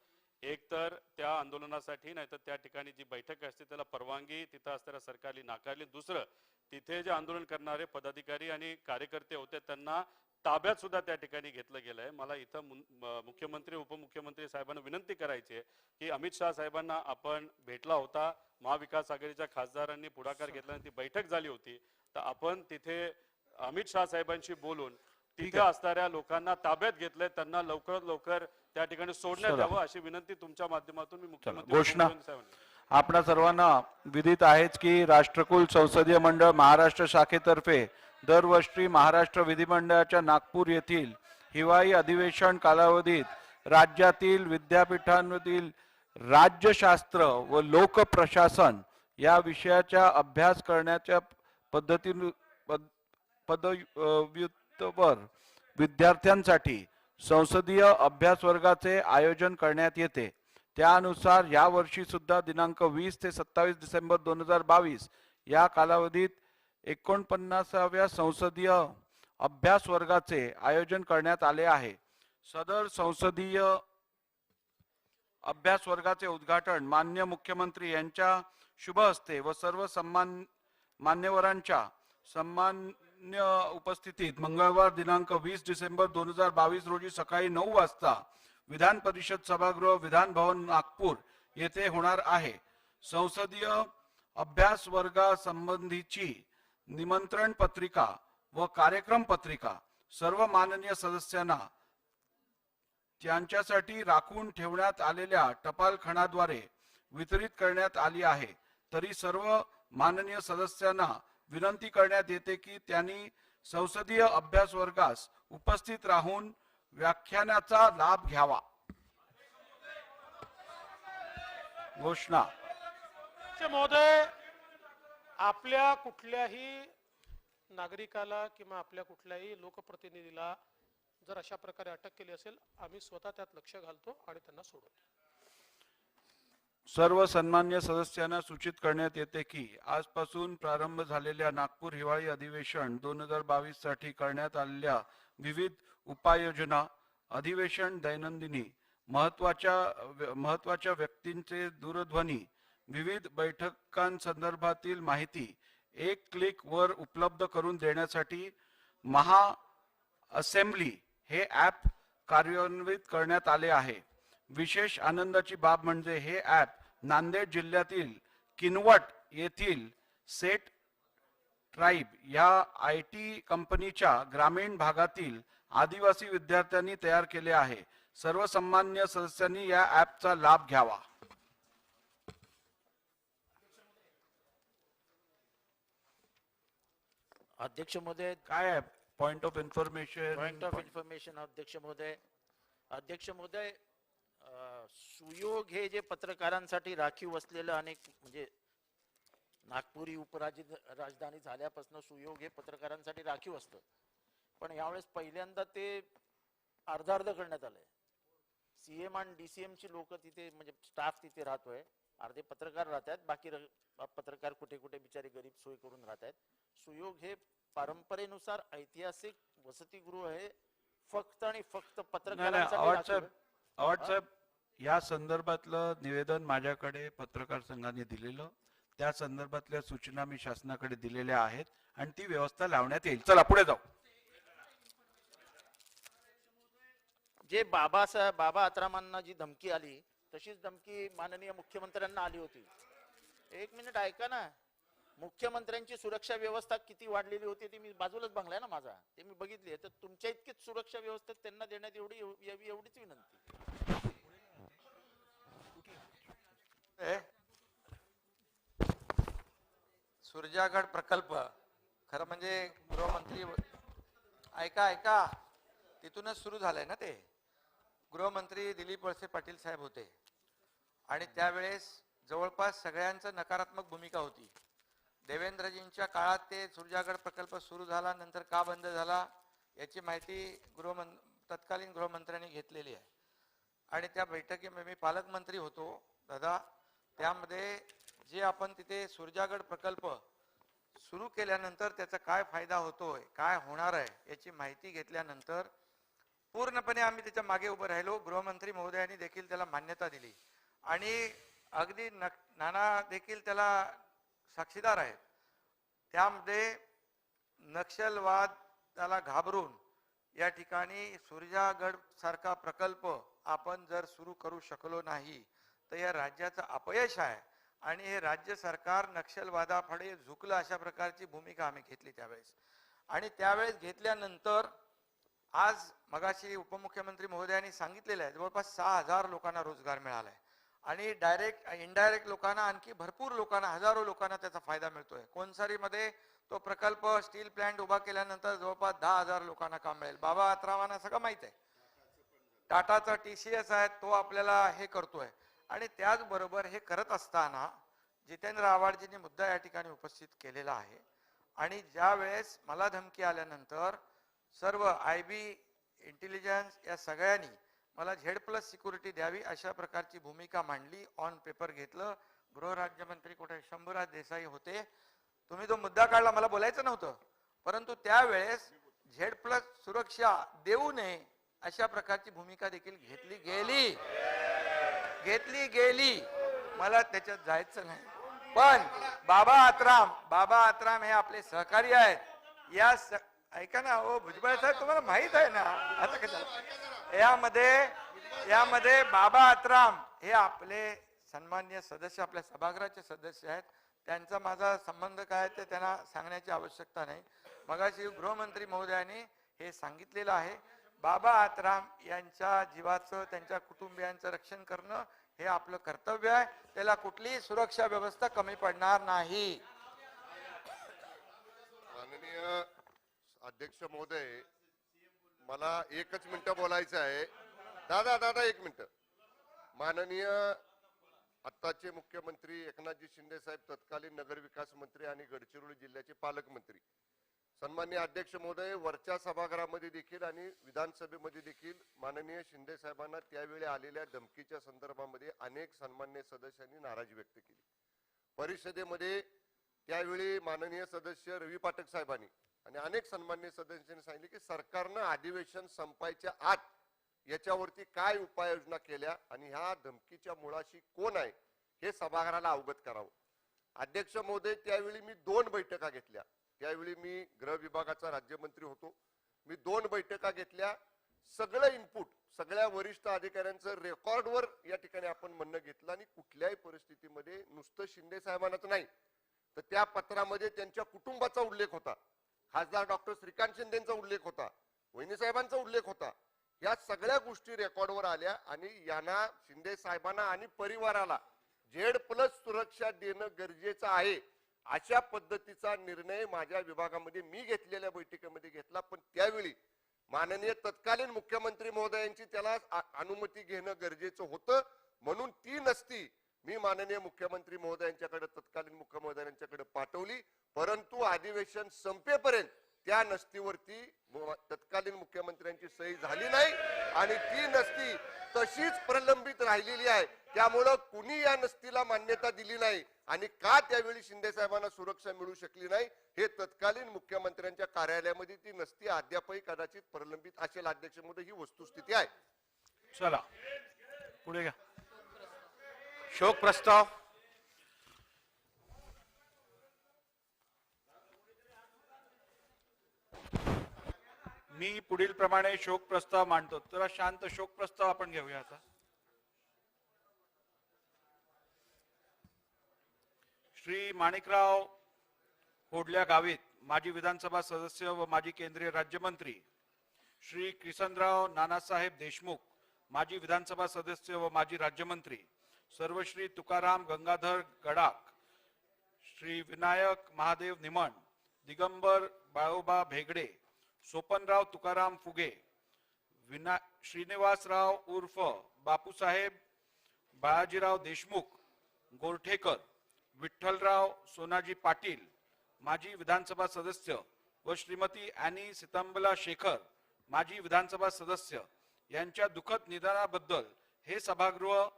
एक तर त्या आंदोलनासाठी नाही तर त्या ठिकाणी जी बैठक असते त्याला परवानगी तिथं असणाऱ्या सरकारने नाकारली. दुसरं, तिथे जे आंदोलन करणारे पदाधिकारी आणि कार्यकर्ते होते त्यांना ताब्यात सुद्धा त्या ठिकाणी घेतलं गेलंय. मला इथं मुख्यमंत्री उपमुख्यमंत्री साहेबांना विनंती करायची आहे की अमित शहा साहेबांना आपण भेटला होता, महाविकास आघाडीच्या खासदारांनी पुढाकार घेतला आणि ती बैठक झाली होती, तर आपण तिथे अमित शहा साहेबांशी बोलून तिथे असणाऱ्या लोकांना ताब्यात घेतलंय, त्यांना लवकरात लवकर त्या ठिकाणी सोडण्यात यावं अशी विनंती तुमच्या माध्यमातून मी मुख्यमंत्री घोषणा आपणा सर्वांना विदित आहेच की राष्ट्रकुल संसदीय मंडळ महाराष्ट्र शाखेतर्फे दरवर्षी महाराष्ट्र विधिमंडळाच्या नागपूर येथील हिवाळी अधिवेशन कालावधीत राज्यातील विद्यापीठांमधील राज्यशास्त्र व लोकप्रशासन या विषयाचा अभ्यास करण्याच्या पदव्युत्तर विद्यार्थ्यांसाठी संसदीय अभ्यास वर्गाचे आयोजन करण्यात येते. त्यानुसार या वर्षी सुद्धा दिनांक 20 ते 27 डिसेंबर 2022 या कालावधीत 49व्या संसदीय अभ्यास वर्गाचे आयोजन करण्यात आले आहे. सदर संसदीय अभ्यास वर्गाचे उद्घाटन माननीय मुख्यमंत्री यांच्या शुभ हस्ते व सर्व मान्यवरांच्या सन्मान्य उपस्थितीत मंगळवार दिनांक 20 डिसेंबर 2022 रोजी सकाळी 9 वाजता विधान परिषद सभागृह विधान भवन नागपूर येथे होणार आहे. संसदीय अभ्यास वर्गासंबंधीची निमंत्रण पत्रिका व कार्यक्रम पत्रिका सर्व माननीय सदस्यांना त्यांच्यासाठी राखून ठेवण्यात आलेल्या टपाल खान्याद्वारे वितरित करण्यात आली आहे. तरी सर्व माननीय सदस्यांना विनंती करण्यात येते की त्यांनी संसदीय अभ्यास वर्गास उपस्थित राहून व्याख्यानाचा लाभ घ्यावा. घोषणा. महोदय, आपल्या कुठल्याही नागरिकाला किंवा आपल्या कुठल्याही लोकप्रतिनिधीला जर अशा प्रकारे अटक केली असेल आम्ही स्वतः त्यात लक्ष घालतो आणि त्यांना सोडवतो. सर्व सन्मान्य सदस्यांना सूचित करण्यात येते की आजपासून प्रारंभ झालेल्या नागपूर हिवाळी अधिवेशन 2022 साठी करण्यात आलेल्या विविध उपाययोजना, अधिवेशन दैनंदिनी, महत्वाच्या व्यक्तींचे दूरध्वनी, विविध बैठकांसंदर्भातील माहिती एक क्लिक वर उपलब्ध करून देण्यासाठी महा असेंब्ली हे ॲप कार्यान्वित करण्यात आले आहे. विशेष आनंदाची बाब म्हणजे हे ॲप नांदेड जिल्ह्यातील किनवट येथील सेट ट्राइब या IT कंपनीच्या ग्रामीण भागातील आदिवासी विद्यार्थ्यांनी तयार केले आहे. सर्व सन्मान्य सदस्यांनी या ॲपचा लाभ घ्यावा. अध्यक्ष महोदय, काय आहे पॉइंट ऑफ इन्फॉर्मेशन? अध्यक्ष महोदय, सुयोग हे जे पत्रकारांसाठी राखीव असलेलं अनेक म्हणजे नागपुरी उपराजधानी झाल्यापासून सुयोग हे पत्रकारांसाठी राखीव असतं, पण यावेळेस पहिल्यांदा ते अर्ध करण्यात आलंय. CM आणि DCM ची लोक तिथे म्हणजे स्टाफ तिथे राहतोय, अर्धे पत्रकार राहतात, बाकी पत्रकार कुठे कुठे बिचारे गरीब सोय करून राहतात. सुयोग हे परंपरेनुसार ऐतिहासिक वसतिगृह आहे, फक्त आणि फक्त पत्रकारांसाठी. साहेब, या संदर्भातलं निवेदन माझ्याकडे पत्रकार संघाने दिलेलं, त्या संदर्भातल्या सूचना मी शासनाकडे दिलेल्या आहेत आणि ती व्यवस्था लावण्यात येईल. चला पुढे जाऊ. जे बाबा आत्रामांना जी धमकी आली तशीच धमकी माननीय मुख्यमंत्र्यांना आली होती. एक मिनिट ऐका ना, मुख्यमंत्र्यांची सुरक्षा व्यवस्था किती वाढलेली होती ती मी बाजूलाच बंगलाय ना माझा, ते मी बघितली. तर तुमच्या इतकीच सुरक्षा व्यवस्था त्यांना देण्यात एवढीच विनंती. सुरजागड प्रकल्प खरं म्हणजे गृहमंत्री ऐका तिथूनच सुरू झालंय ना ते. गृहमंत्री दिलीप वळसे पाटील साहेब होते आणि त्यावेळेस जवळपास सगळ्यांचं नकारात्मक भूमिका होती. देवेंद्रजींच्या काळात ते सुरजागड प्रकल्प सुरू झाला, नंतर का बंद झाला याची माहिती तत्कालीन गृहमंत्र्यांनी घेतलेली आहे. आणि त्या बैठकीमध्ये मी पालकमंत्री होतो दादा. त्यामध्ये जे आपण तिथे सुरजागड प्रकल्प सुरू केल्यानंतर त्याचा काय फायदा होतोय, काय होणार आहे याची माहिती घेतल्यानंतर पूर्णपणे आम्ही त्याच्या मागे उभं राहिलो. गृहमंत्री महोदयांनी देखील त्याला मान्यता दिली आणि अगदी नाना देखील त्याला साक्षीदार आहेत. त्यामध्ये नक्षलवाद त्याला घाबरून या ठिकाणी सुरजागड सारखा प्रकल्प आपण जर सुरू करू शकलो नाही तर या राज्याचं अपयश आहे आणि हे राज्य सरकार नक्षलवादाकडे झुकलं अशा प्रकारची भूमिका आम्ही घेतली त्यावेळेस. आणि त्यावेळेस घेतल्यानंतर आज मगाशी उपमुख्यमंत्री महोदयांनी सांगितलेलं आहे जवळपास 6,000 लोकांना रोजगार मिळालाय आणि डायरेक्ट इनडायरेक्ट लोकांना आणखी भरपूर लोकांना हजारो लोकांना त्याचा फायदा मिळतोय. कोनसारीमध्ये तो प्रकल्प स्टील प्लांट उभा केल्यानंतर जवळपास 10,000 लोकांना काम मिळेल. बाबा आत्रावांना सगळं माहित आहे. टाटाचा TCS आहे तो आपल्याला हे करतोय. आणि त्याचबरोबर हे करत असताना जितेंद्र आव्हाडजींनी मुद्दा या ठिकाणी उपस्थित केलेला आहे आणि ज्या वेळेस मला धमकी आल्यानंतर सर्व IB इंटेलिजन्स या सगळ्यांनी मला Z+ सिक्युरिटी द्यावी अशा प्रकारची भूमिका मांडली. ऑन पेपर घेतलं. गृहराज्यमंत्री कुठे शंभूराज देसाई होते. तुम्ही जो मुद्दा काढला मला बोलायचं नव्हतं, परंतु त्यावेळेस Z+ सुरक्षा देऊ नये अशा प्रकारची भूमिका देखील घेतली गेली. मला त्याच्यात जायचं नाही. पण बाबा आत्राम हे आपले सहकारी आहेत. ऐका ना हो भुजबळ साहेब तुम्हाला माहित आहे ना आता कसं यामध्ये बाबा आत्राम हे आपले सन्माननीय सदस्य आपल्या सभागृहाचे सदस्य आहेत. त्यांचा माझा संबंध काय ते त्यांना सांगण्याची आवश्यकता नाही. मगाशी गृहमंत्री महोदयांनी हे सांगितलेलं आहे. बाबा आत्राम यांच्या जीवाचं त्यांच्या कुटुंबियांचं रक्षण करणं हे आपलं कर्तव्य आहे. त्याला कुठलीही सुरक्षा व्यवस्था कमी पडणार नाही. माननीय अध्यक्ष महोदय मला एकच मिनिट बोलायचं आहे. दादा 1 मिनिट. माननीय आत्ताचे मुख्यमंत्री एकनाथजी शिंदे साहेब तत्कालीन नगरविकास मंत्री आणि गडचिरोली जिल्ह्याचे पालकमंत्री सन्माननीय अध्यक्ष महोदय वरच्या सभागृहामध्ये देखील आणि विधानसभेमध्ये देखील माननीय शिंदे साहेबांना त्यावेळी आलेल्या धमकीच्या संदर्भामध्ये अनेक सन्माननीय सदस्यांनी नाराजी व्यक्त केली. परिषदेमध्ये त्यावेळी माननीय सदस्य रवी पाठक साहेबांनी आणि अनेक सन्माननीय सदस्यांनी सांगितले की सरकारनं अधिवेशन संपायच्या आत याच्यावरती काय उपाययोजना केल्या आणि ह्या धमकीच्या मुळाशी कोण आहे हे सभागृहाला अवगत करावं. अध्यक्ष महोदय त्यावेळी मी 2 बैठका घेतल्या. त्यावेळी मी गृह विभागाचा राज्यमंत्री होतो. मी 2 बैठका घेतल्या. सगळं इनपुट सगळ्या वरिष्ठ अधिकाऱ्यांचं रेकॉर्डवर या ठिकाणी आपण म्हणणं घेतलं आणि कुठल्याही परिस्थितीमध्ये नुसतं शिंदे साहेबांनाच नाही तर त्या पत्रामध्ये त्यांच्या कुटुंबाचा उल्लेख होता. खासदार डॉक्टर श्रीकांत शिंदेचा उल्लेख होता. वहिनी साहेबांचा उल्लेख होता. या सगळ्या गोष्टी रेकॉर्डवर आल्या आणि यांना शिंदे साहेबांना आणि परिवाराला Z+ सुरक्षा देणं गरजेचं आहे अशा पद्धतीचा निर्णय माझ्या विभागामध्ये मी घेतलेल्या बैठकीमध्ये घेतला. पण त्यावेळी माननीय तत्कालीन मुख्यमंत्री महोदयांची त्याला अनुमती घेणं गरजेचं होतं म्हणून ती नसती मी माननीय मुख्यमंत्री महोदयांच्याकडे तत्कालीन मुख्यमंत्र्यांच्याकडे पाठवली. परंतु अधिवेशन संपेपर्यंत त्या नसतीवरती तत्कालीन मुख्यमंत्र्यांची सही झाली नाही आणि ती नसती तशीच प्रलंबित राहिलेली आहे. त्यामुळं कुणी या नसतीला मान्यता दिली नाही आणि का त्यावेळी शिंदे साहेबांना सुरक्षा मिळू शकली नाही हे तत्कालीन मुख्यमंत्र्यांच्या कार्यालयामध्ये ती नसती अद्यापही कदाचित प्रलंबित असेल. अध्यक्ष महोदय ही वस्तुस्थिती आहे. चला पुढे घ्या. शोक प्रस्ताव. मी पुढील प्रमाणे शोक प्रस्ताव मांडतो. जरा शांत शोक प्रस्ताव आपण घेऊया आता. श्री माणिकराव होडल्या गावित माजी विधानसभा सदस्य व माजी केंद्रीय राज्यमंत्री, श्री किसनराव नानासाहेब देशमुख माजी विधानसभा सदस्य व माजी राज्यमंत्री, सर्वश्री तुकाराम गंगाधर गडाख, श्री विनायक महादेव निमण, दिगंबर बाळोबा भेगडे, सोपनराव तुकाराम फुगे, श्रीनिवासराव उर्फ बापूसाहेब बाळाजीराव देशमुख गोरठेकर, विठ्ठलराव सोनाजी पाटील, माजी विधानसभा सदस्य व श्रीमती अॅनी सितंबला शेखर, माजी विधानसभा सदस्य यांच्या दुःखद निधनाबद्दल हे सभागृह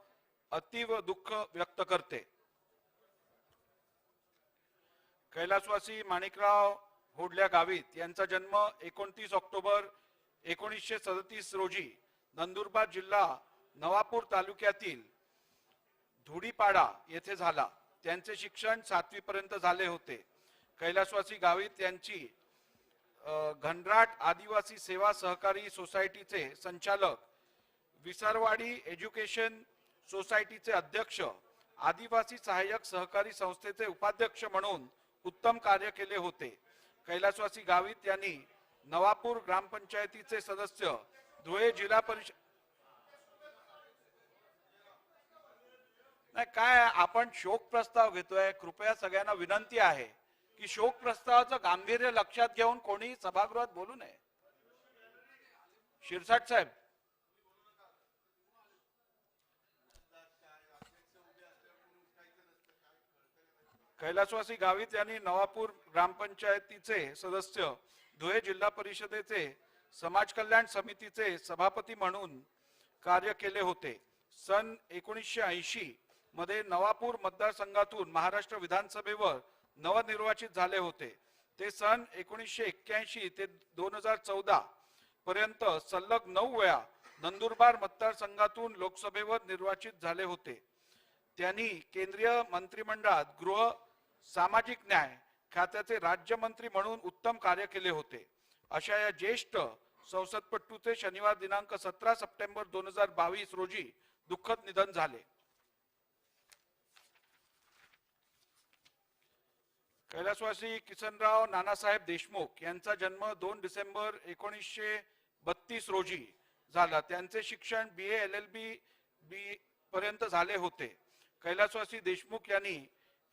अतीव दुःख व्यक्त करते. कैलासवासी माणिकराव होडल्या गावित यांचा जन्म 29 ऑक्टोबर 1937 रोजी नंदुरबार जिल्हा नवापूर तालुक्यातील धुडीपाडा येथे झाला. त्यांचे शिक्षण 7वी पर्यंत झाले होते. कैलासवासी गावित यांची घनराट आदिवासी सेवा सहकारी सोसायटीचे संचालक, विसारवाडी एज्युकेशन सोसायटीचे अध्यक्ष, आदिवासी सहाय्यक सहकारी संस्थेचे उपाध्यक्ष म्हणून उत्तम कार्य केले होते. कैलासवासी गावित यांनी नवापूर ग्रामपंचायतीचे सदस्य, धुळे जिल्हा परिषद नाही काय आपण शोक प्रस्ताव घेतोय. कृपया सगळ्यांना विनंती आहे की शोक प्रस्तावाचं गांभीर्य लक्षात घेऊन कोणी सभागृहात बोलू नये. शिरसाट साहेब. कैलासवासी गावित यांनी नवापूर ग्रामपंचायतीचे सदस्य, धुळे जिल्हा परिषदेचे समाज कल्याण समितीचे सभापती म्हणून कार्य केले होते. सन 1980 मध्ये नवापूर मतदारसंघातून महाराष्ट्र विधानसभेवर नवनिर्वाचित झाले होते. ते सन 1981 ते 2014 पर्यंत सलग 9 वेळा नंदुरबार मतदारसंघातून लोकसभेवर निर्वाचित झाले होते. त्यांनी केंद्रीय मंत्रिमंडळात गृह सामाजिक न्याय खात्याचे राज्यमंत्री म्हणून उत्तम कार्य केले होते. अशा या ज्येष्ठ संसदपटूचे शनिवार दिनांक 17 सप्टेंबर 2022 रोजी दुःखद निधन झाले. कैलासवासी किसनराव नानासाहेब देशमुख यांचा जन्म 2 डिसेंबर 1932 रोजी झाला. त्यांचे शिक्षण BA LLB पर्यंत झाले होते. कैलासवासी देशमुख यांनी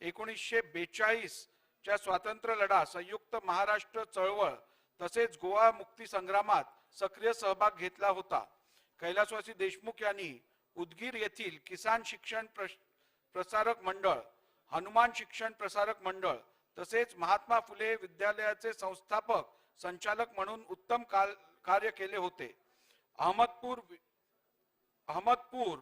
1942 च्या स्वातंत्र्य लढा, संयुक्त महाराष्ट्र चळवळ तसेच गोवा मुक्ती संग्रामात सक्रिय सहभाग घेतला होता. कैलासवासी देशमुख यांनी उदगीर येथील किसान शिक्षण प्रसारक मंडळ, हनुमान शिक्षण प्रसारक मंडळ तसेच महात्मा फुले विद्यालयाचे संस्थापक संचालक म्हणून उत्तम कार्य केले होते. अहमदपूर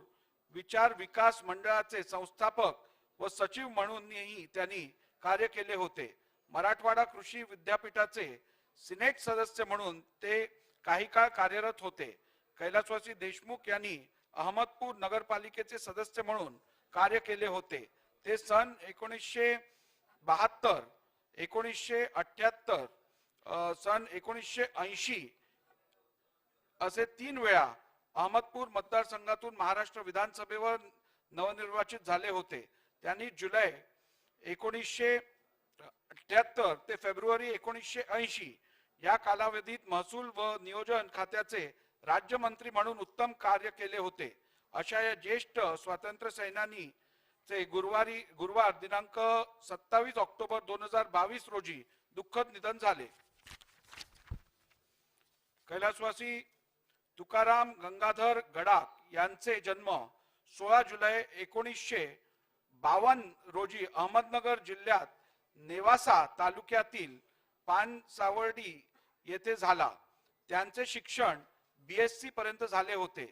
विचार विकास मंडळाचे संस्थापक व सचिव म्हणूनही त्यांनी कार्य केले होते. मराठवाडा कृषी विद्यापीठाचे सिनेट सदस्य म्हणून ते काही काळ कार्यरत होते. कैलासवासी देशमुख यांनी अहमदपूर नगरपालिकेचे सदस्य म्हणून कार्य केले होते. ते सन 1972, 1978, सन 1980 असे 3 वेळा अहमदपूर मतदारसंघातून महाराष्ट्र विधानसभेवर नवनिर्वाचित झाले होते. त्यांनी जुलै 1978 ते फेब्रुवारी 1980 या कालावधीत महसूल व नियोजन खात्याचे राज्यमंत्री म्हणून उत्तम कार्य केले होते. अशा या ज्येष्ठ स्वातंत्र्य सैनानीचे गुरुवार दिनांक 27 ऑक्टोबर 2022 रोजी दुःखद निधन झाले. कैलासवासी तुकाराम गंगाधर गडाख यांचे जन्म 16 जुलै 1952 रोजी अहमदनगर जिल्ह्यात नेवासा तालुक्यातील पानसावर्डी येथे झाला. त्यांचे शिक्षण BSc पर्यंत झाले होते.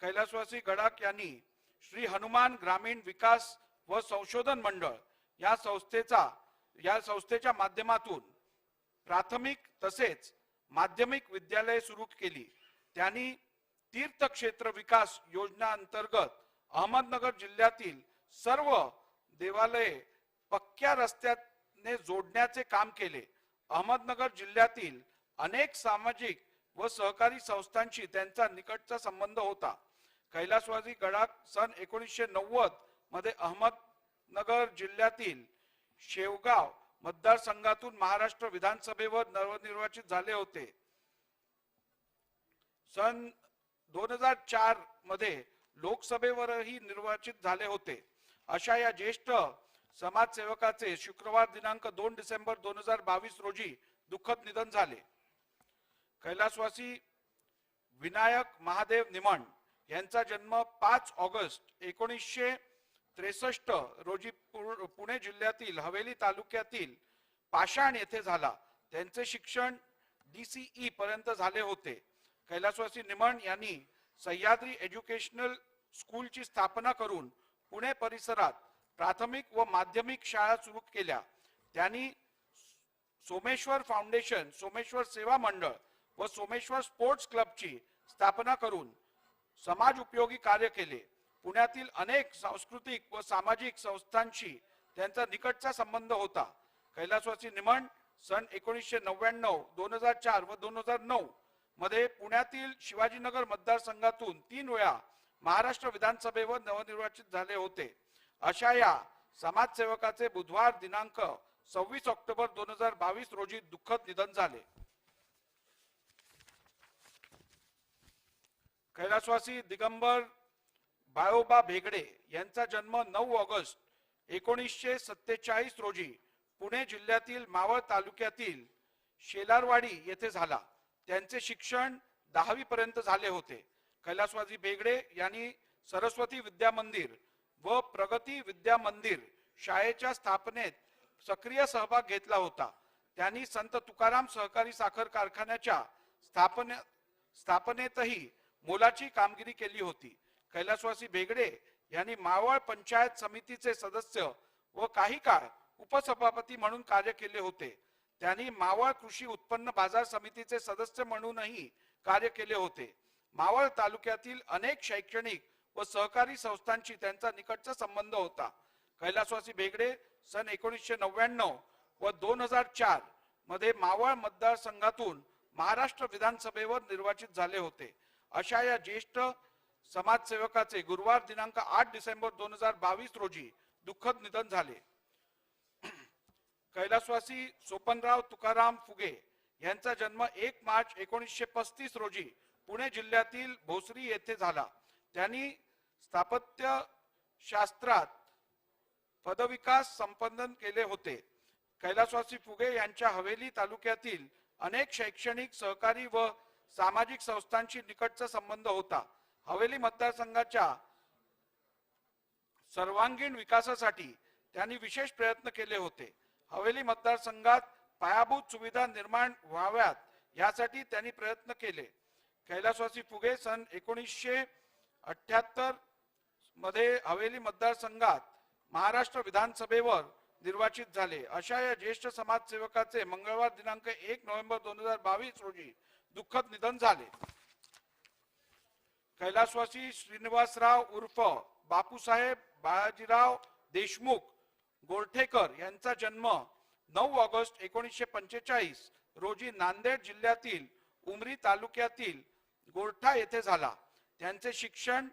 कैलासवासी गडाख यांनी श्री हनुमान ग्रामीण विकास व संशोधन मंडळ या संस्थेच्या माध्यमातून प्राथमिक तसेच माध्यमिक विद्यालय सुरू केली. त्यांनी तीर्थक्षेत्र विकास योजना अंतर्गत अहमदनगर जिल्ह्यातील सर्व देवालये पक्क्या रस्त्याने जोडण्याचे काम केले. अहमदनगर जिल्ह्यातील अनेक सामाजिक व सहकारी संस्थांशी त्यांचा निकटचा संबंध होता. कैलासवासी गडाख सन 1990 मध्ये अहमदनगर जिल्ह्यातील शेवगाव मतदारसंघातून महाराष्ट्र विधानसभेवर नवनिर्वाचित झाले होते. सन 2004 मध्ये लोकसभेवरही निर्वाचित झाले होते. अशा या ज्येष्ठ समाजसेवकाचे शुक्रवार दिनांक 2 डिसेंबर 2022 रोजी दुःखद निधन झाले. कैलासवासी विनायक महादेव निमण यांचा जन्म 5 ऑगस्ट 1963 रोजी पुणे जिल्ह्यातील हवेली तालुक्यातील पाषाण येथे झाला. त्यांचे शिक्षण DCE पर्यंत झाले होते. कैलासवासी निमण यांनी सह्याद्री एज्युकेशनल स्कूलची स्थापना करून पुणे परिसरात प्राथमिक व माध्यमिक शाळा सुरू केल्या. त्यांनी सोमेश्वर फाउंडेशन, सोमेश्वर सेवा मंडळ व सोमेश्वर स्पोर्ट्स क्लबची स्थापना करून समाज उपयोगी कार्य केले. पुण्यातील अनेक सांस्कृतिक व सामाजिक संस्थांशी त्यांचा निकटचा संबंध होता. कैलासवासी निमण सन 1999, 2004 व 2009 मध्ये पुण्यातील शिवाजीनगर मतदारसंघातून 3 वेळा महाराष्ट्र विधानसभेवर नवनिर्वाचित झाले होते. अशा या समाजसेवकाचे बुधवार दिनांक 26 ऑक्टोबर 2022 रोजी दुःखद निधन झाले. कैलासवासी दिगंबर बाळोबा भेगडे यांचा जन्म 9 ऑगस्ट 1947 रोजी पुणे जिल्ह्यातील मावळ तालुक्यातील शेलारवाडी येथे झाला. त्यांचे शिक्षण 10वी पर्यंत झाले होते. कैलासवासी भेगडे यांनी सरस्वती विद्या मंदिर व प्रगती विद्या मंदिर शाळेच्या स्थापनेत सक्रिय सहभाग घेतला होता. त्यांनी संत तुकाराम सहकारी साखर कारखान्याच्या स्थापनेतही मोलाची कामगिरी केली होती. कैलासवासी भेगडे यांनी मावळ पंचायत समितीचे सदस्य व काही काळ उपसभापती म्हणून कार्य केले होते. त्यांनी मावळ कृषी उत्पन्न बाजार समितीचे सदस्य म्हणूनही कार्य केले होते. मावळ तालुक्यातील अनेक शैक्षणिक व सहकारी संस्थांशी त्यांचा निकटचा संबंध होता. कैलासवासी भेगडे सन 1999 व 2004 मध्ये मावळ मतदारसंघातून महाराष्ट्र विधानसभेवर निर्वाचित झाले होते. अशा या ज्येष्ठ समाजसेवकाचे गुरुवार दिनांक 8 डिसेंबर 2022 रोजी दुःखद निधन झाले. कैलासवासी सोपनराव तुकाराम फुगे यांचा जन्म 1 मार्च 1935 रोजी पुणे जिल्ह्यातील भोसरी येथे झाला. त्यांनी स्थापत्य शास्त्रात पदविकास संपन्न केले होते. कैलासवासी फुगे यांच्या हवेली तालुक्यातील अनेक शैक्षणिक, सहकारी व सामाजिक संस्थांशी निकटचा संबंध होता. हवेली मतदारसंघाच्या सर्वांगीण विकासासाठी त्यांनी विशेष प्रयत्न केले होते. हवेली मतदारसंघात पायाभूत सुविधा निर्माण व्हाव्यात यासाठी त्यांनी प्रयत्न केले. कैलासवासी फुगे सन 1978 मध्ये हवेली मतदारसंघात महाराष्ट्र विधानसभेवर निर्वाचित झाले. अशा या ज्येष्ठ समाजसेवकाचे मंगळवार दिनांक 1 नोव्हेंबर 2022 रोजी दुःखद निधन झाले. कैलासवासी श्रीनिवासराव उर्फ बापूसाहेब बाळाजीराव देशमुख गोरठेकर यांचा जन्म 9 ऑगस्ट 1945 रोजी नांदेड जिल्ह्यातील उमरी तालुक्यातील गोरठा येथे झाला. त्यांचे शिक्षण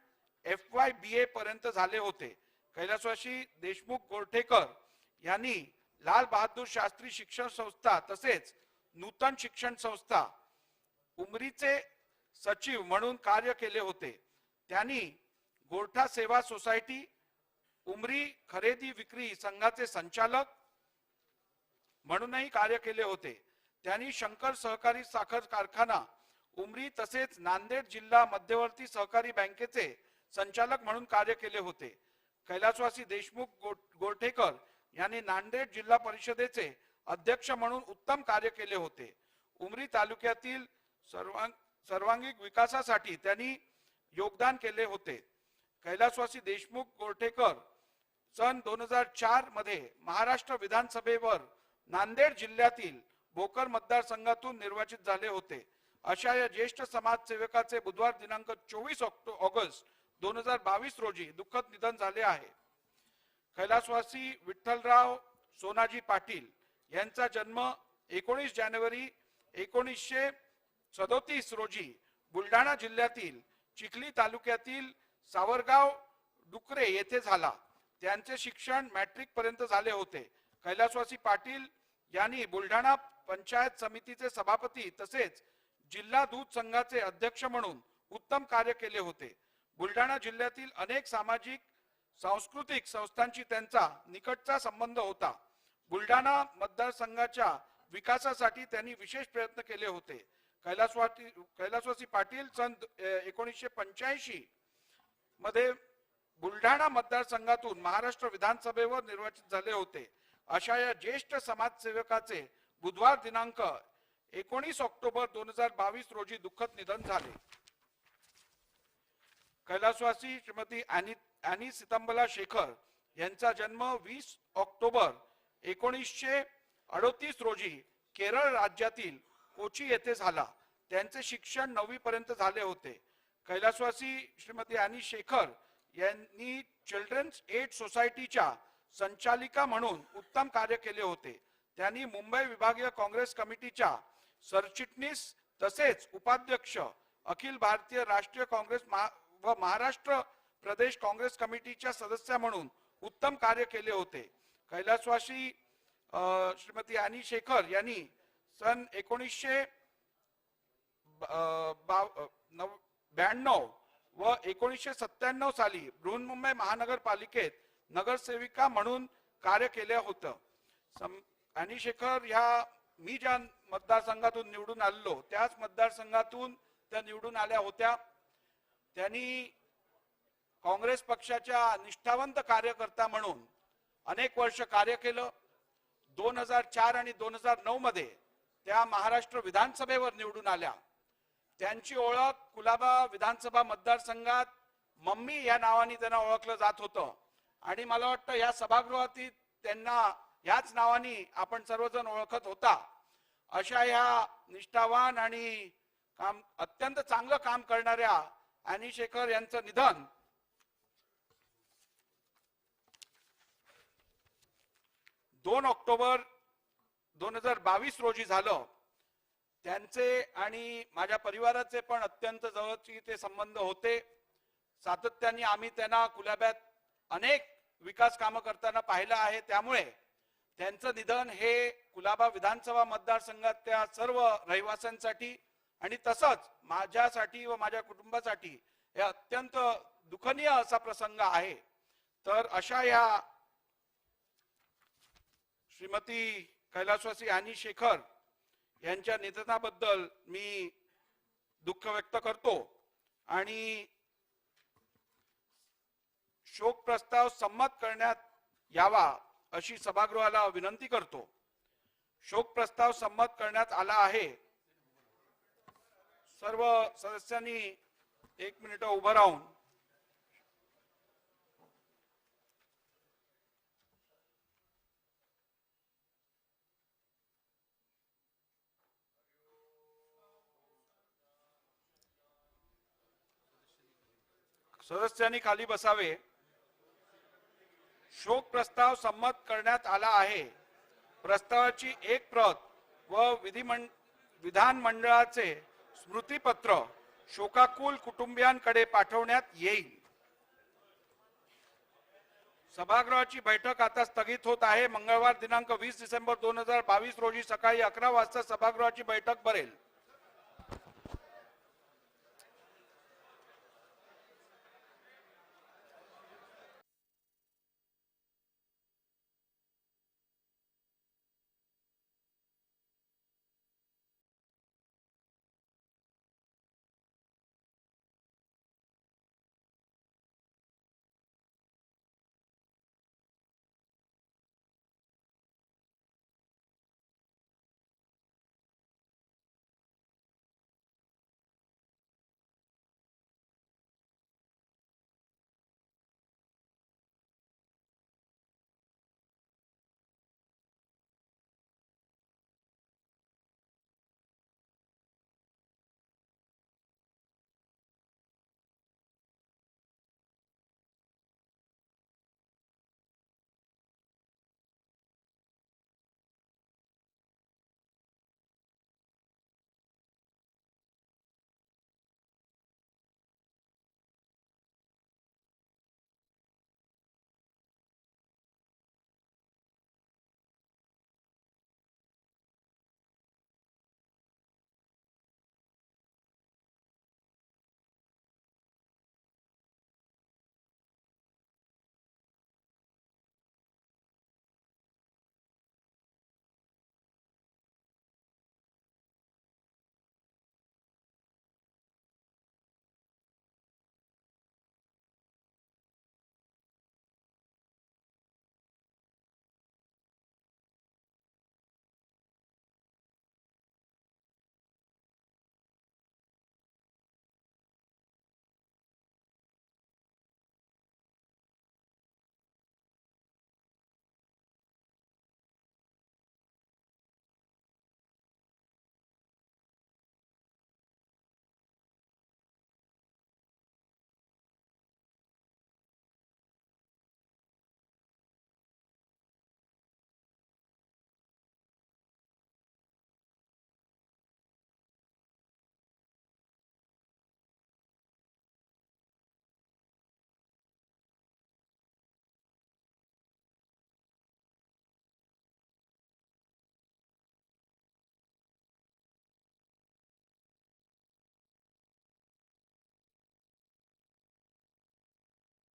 FY BA पर्यंत झाले होते. कैलासवासी देशमुख गोरठेकर यांनी लाल बहादूर शास्त्री शिक्षण संस्था तसेच नूतन शिक्षण संस्था उमरीचे सचिव म्हणून कार्य केले होते. त्यांनी गोरठा सेवा सोसायटी, उमरी खरेदी विक्री संघाचे संचालक म्हणूनही कार्य केले होते. त्यांनी शंकर सहकारी साखर कारखाना उमरी तसेच नांदेड जिल्हा मध्यवर्ती सहकारी बँकेचे संचालक म्हणून कार्य केले होते. कैलासवासी देशमुख गोरठेकर यांनी नांदेड जिल्हा परिषदेचे अध्यक्ष म्हणून उत्तम कार्य केले होते. उमरी तालुक्यातील सर्वांगीण विकासासाठी त्यांनी योगदान केले होते. कैलासवासी देशमुख गोरठेकर सन 2004 मध्ये महाराष्ट्र विधानसभेवर नांदेड जिल्ह्यातील भोकर मतदारसंघातून निर्वाचित झाले होते. अशा या ज्येष्ठ समाजसेवकाचे बुधवार दिनांक 24 ऑगस्ट 2022 रोजी दुःखद निधन झाले आहे. कैलासवासी विठ्ठलराव सोनाजी पाटील यांचा जन्म 19 जानेवारी 1937 रोजी बुलढाणा जिल्ह्यातील चिखली तालुक्यातील सावरगाव डुकरे येथे झाला. त्यांचे शिक्षण मॅट्रिक पर्यंत झाले होते. कैलासवासी पाटील यांनी बुलढाणा पंचायत समितीचे सभापती तसेच जिल्हा दूध संघाचे अध्यक्ष म्हणून उत्तम कार्य केले होते. बुलढाणा जिल्ह्यातील अनेक सामाजिक सांस्कृतिक संस्थांशी त्यांचा निकटचा संबंध होता. बुलढाणा मतदारसंघाच्या विकासासाठी त्यांनी विशेष प्रयत्न केले होते. कैलासवासी पाटील सन 1985 मध्ये बुलढाणा मतदारसंघातून महाराष्ट्र विधानसभेवर निर्वाचित झाले होते. अशा या ज्येष्ठ समाजसेवकाचे बुधवार दिनांक 19 ऑक्टोबर 2022 रोजी दुःखद निधन झाले. कैलासवासी श्रीमती अॅनी सितंबला शेखर यांचा जन्म 20 ऑक्टोबर 1938 रोजी केरळ राज्यातील कोची येथे झाला. त्यांचे शिक्षण 9वी पर्यंत झाले होते. कैलासवासी श्रीमती अॅनी शेखर यांनी चिल्ड्रन्स एड सोसायटीच्या संचालिका म्हणून उत्तम कार्य केले होते. त्यांनी मुंबई विभागीय काँग्रेस कमिटीच्या सरचिटणीस तसेच उपाध्यक्ष, अखिल भारतीय राष्ट्रीय काँग्रेस व महाराष्ट्र प्रदेश काँग्रेस कमिटीच्या सदस्य म्हणून उत्तम कार्य केले होते. कैलासवासी श्रीमती अॅनी शेखर यांनी सन 1992 व 1997 साली बृहन्मुंबई महानगरपालिकेत नगरसेविका म्हणून कार्य केले होतं. अॅनी शेखर ह्या मी ज्या मतदारसंघातून निवडून आलेलो त्याच मतदारसंघातून त्या निवडून आल्या होत्या. त्यांनी काँग्रेस पक्षाच्या निष्ठावंत कार्यकर्ता म्हणून अनेक वर्ष कार्य केलं. 2004 आणि 2009 मध्ये त्या महाराष्ट्र विधानसभेवर निवडून आल्या. त्यांची ओळख कुलाबा विधानसभा मतदारसंघात मम्मी या नावाने त्यांना ओळखलं जात होतं आणि मला वाटतं या सभागृहातील त्यांना याच नावाने आपण सर्वजण ओळखत होता. अशा या निष्ठावान आणि अत्यंत चांगलं काम करणाऱ्या अॅनी शेखर यांचं निधन 2 ऑक्टोबर 2022 रोजी झालं. त्यांचे आणि माझ्या परिवाराचे पण अत्यंत जवळचे ते संबंध होते. सातत्याने आम्ही त्यांना कुलाब्यात अनेक विकास कामं करताना पाहिलं आहे. त्यामुळे त्यांचं निधन हे कुलाबा विधानसभा मतदारसंघातल्या सर्व रहिवाशांसाठी आणि तसंच माझ्यासाठी व माझ्या कुटुंबासाठी हे अत्यंत दुःखनीय असा प्रसंग आहे. तर अशा या श्रीमती कैलासवासी अॅनी शेखर यांच्या निधनाबद्दल मी दुःख व्यक्त करतो आणि शोक प्रस्ताव संमत करण्यात यावा अशी सभागृहाला विनंती करतो. शोक प्रस्ताव संमत करण्यात आला आहे. सर्व सदस्यांनी 1 मिनिट उभं राहून सदस्यांनी खाली बसावे. शोक प्रस्ताव संमत करण्यात आला आहे. प्रस्तावाची एक प्रत व विधानमंडळाचे स्मृतीपत्र शोकाकुल कुटुंबियांकडे पाठवण्यात येईल. सभागृहाची बैठक आता स्थगित होत आहे. मंगळवार दिनांक 20 डिसेंबर 2022 रोजी सकाळी 11 वाजता सभागृहाची बैठक भरेल.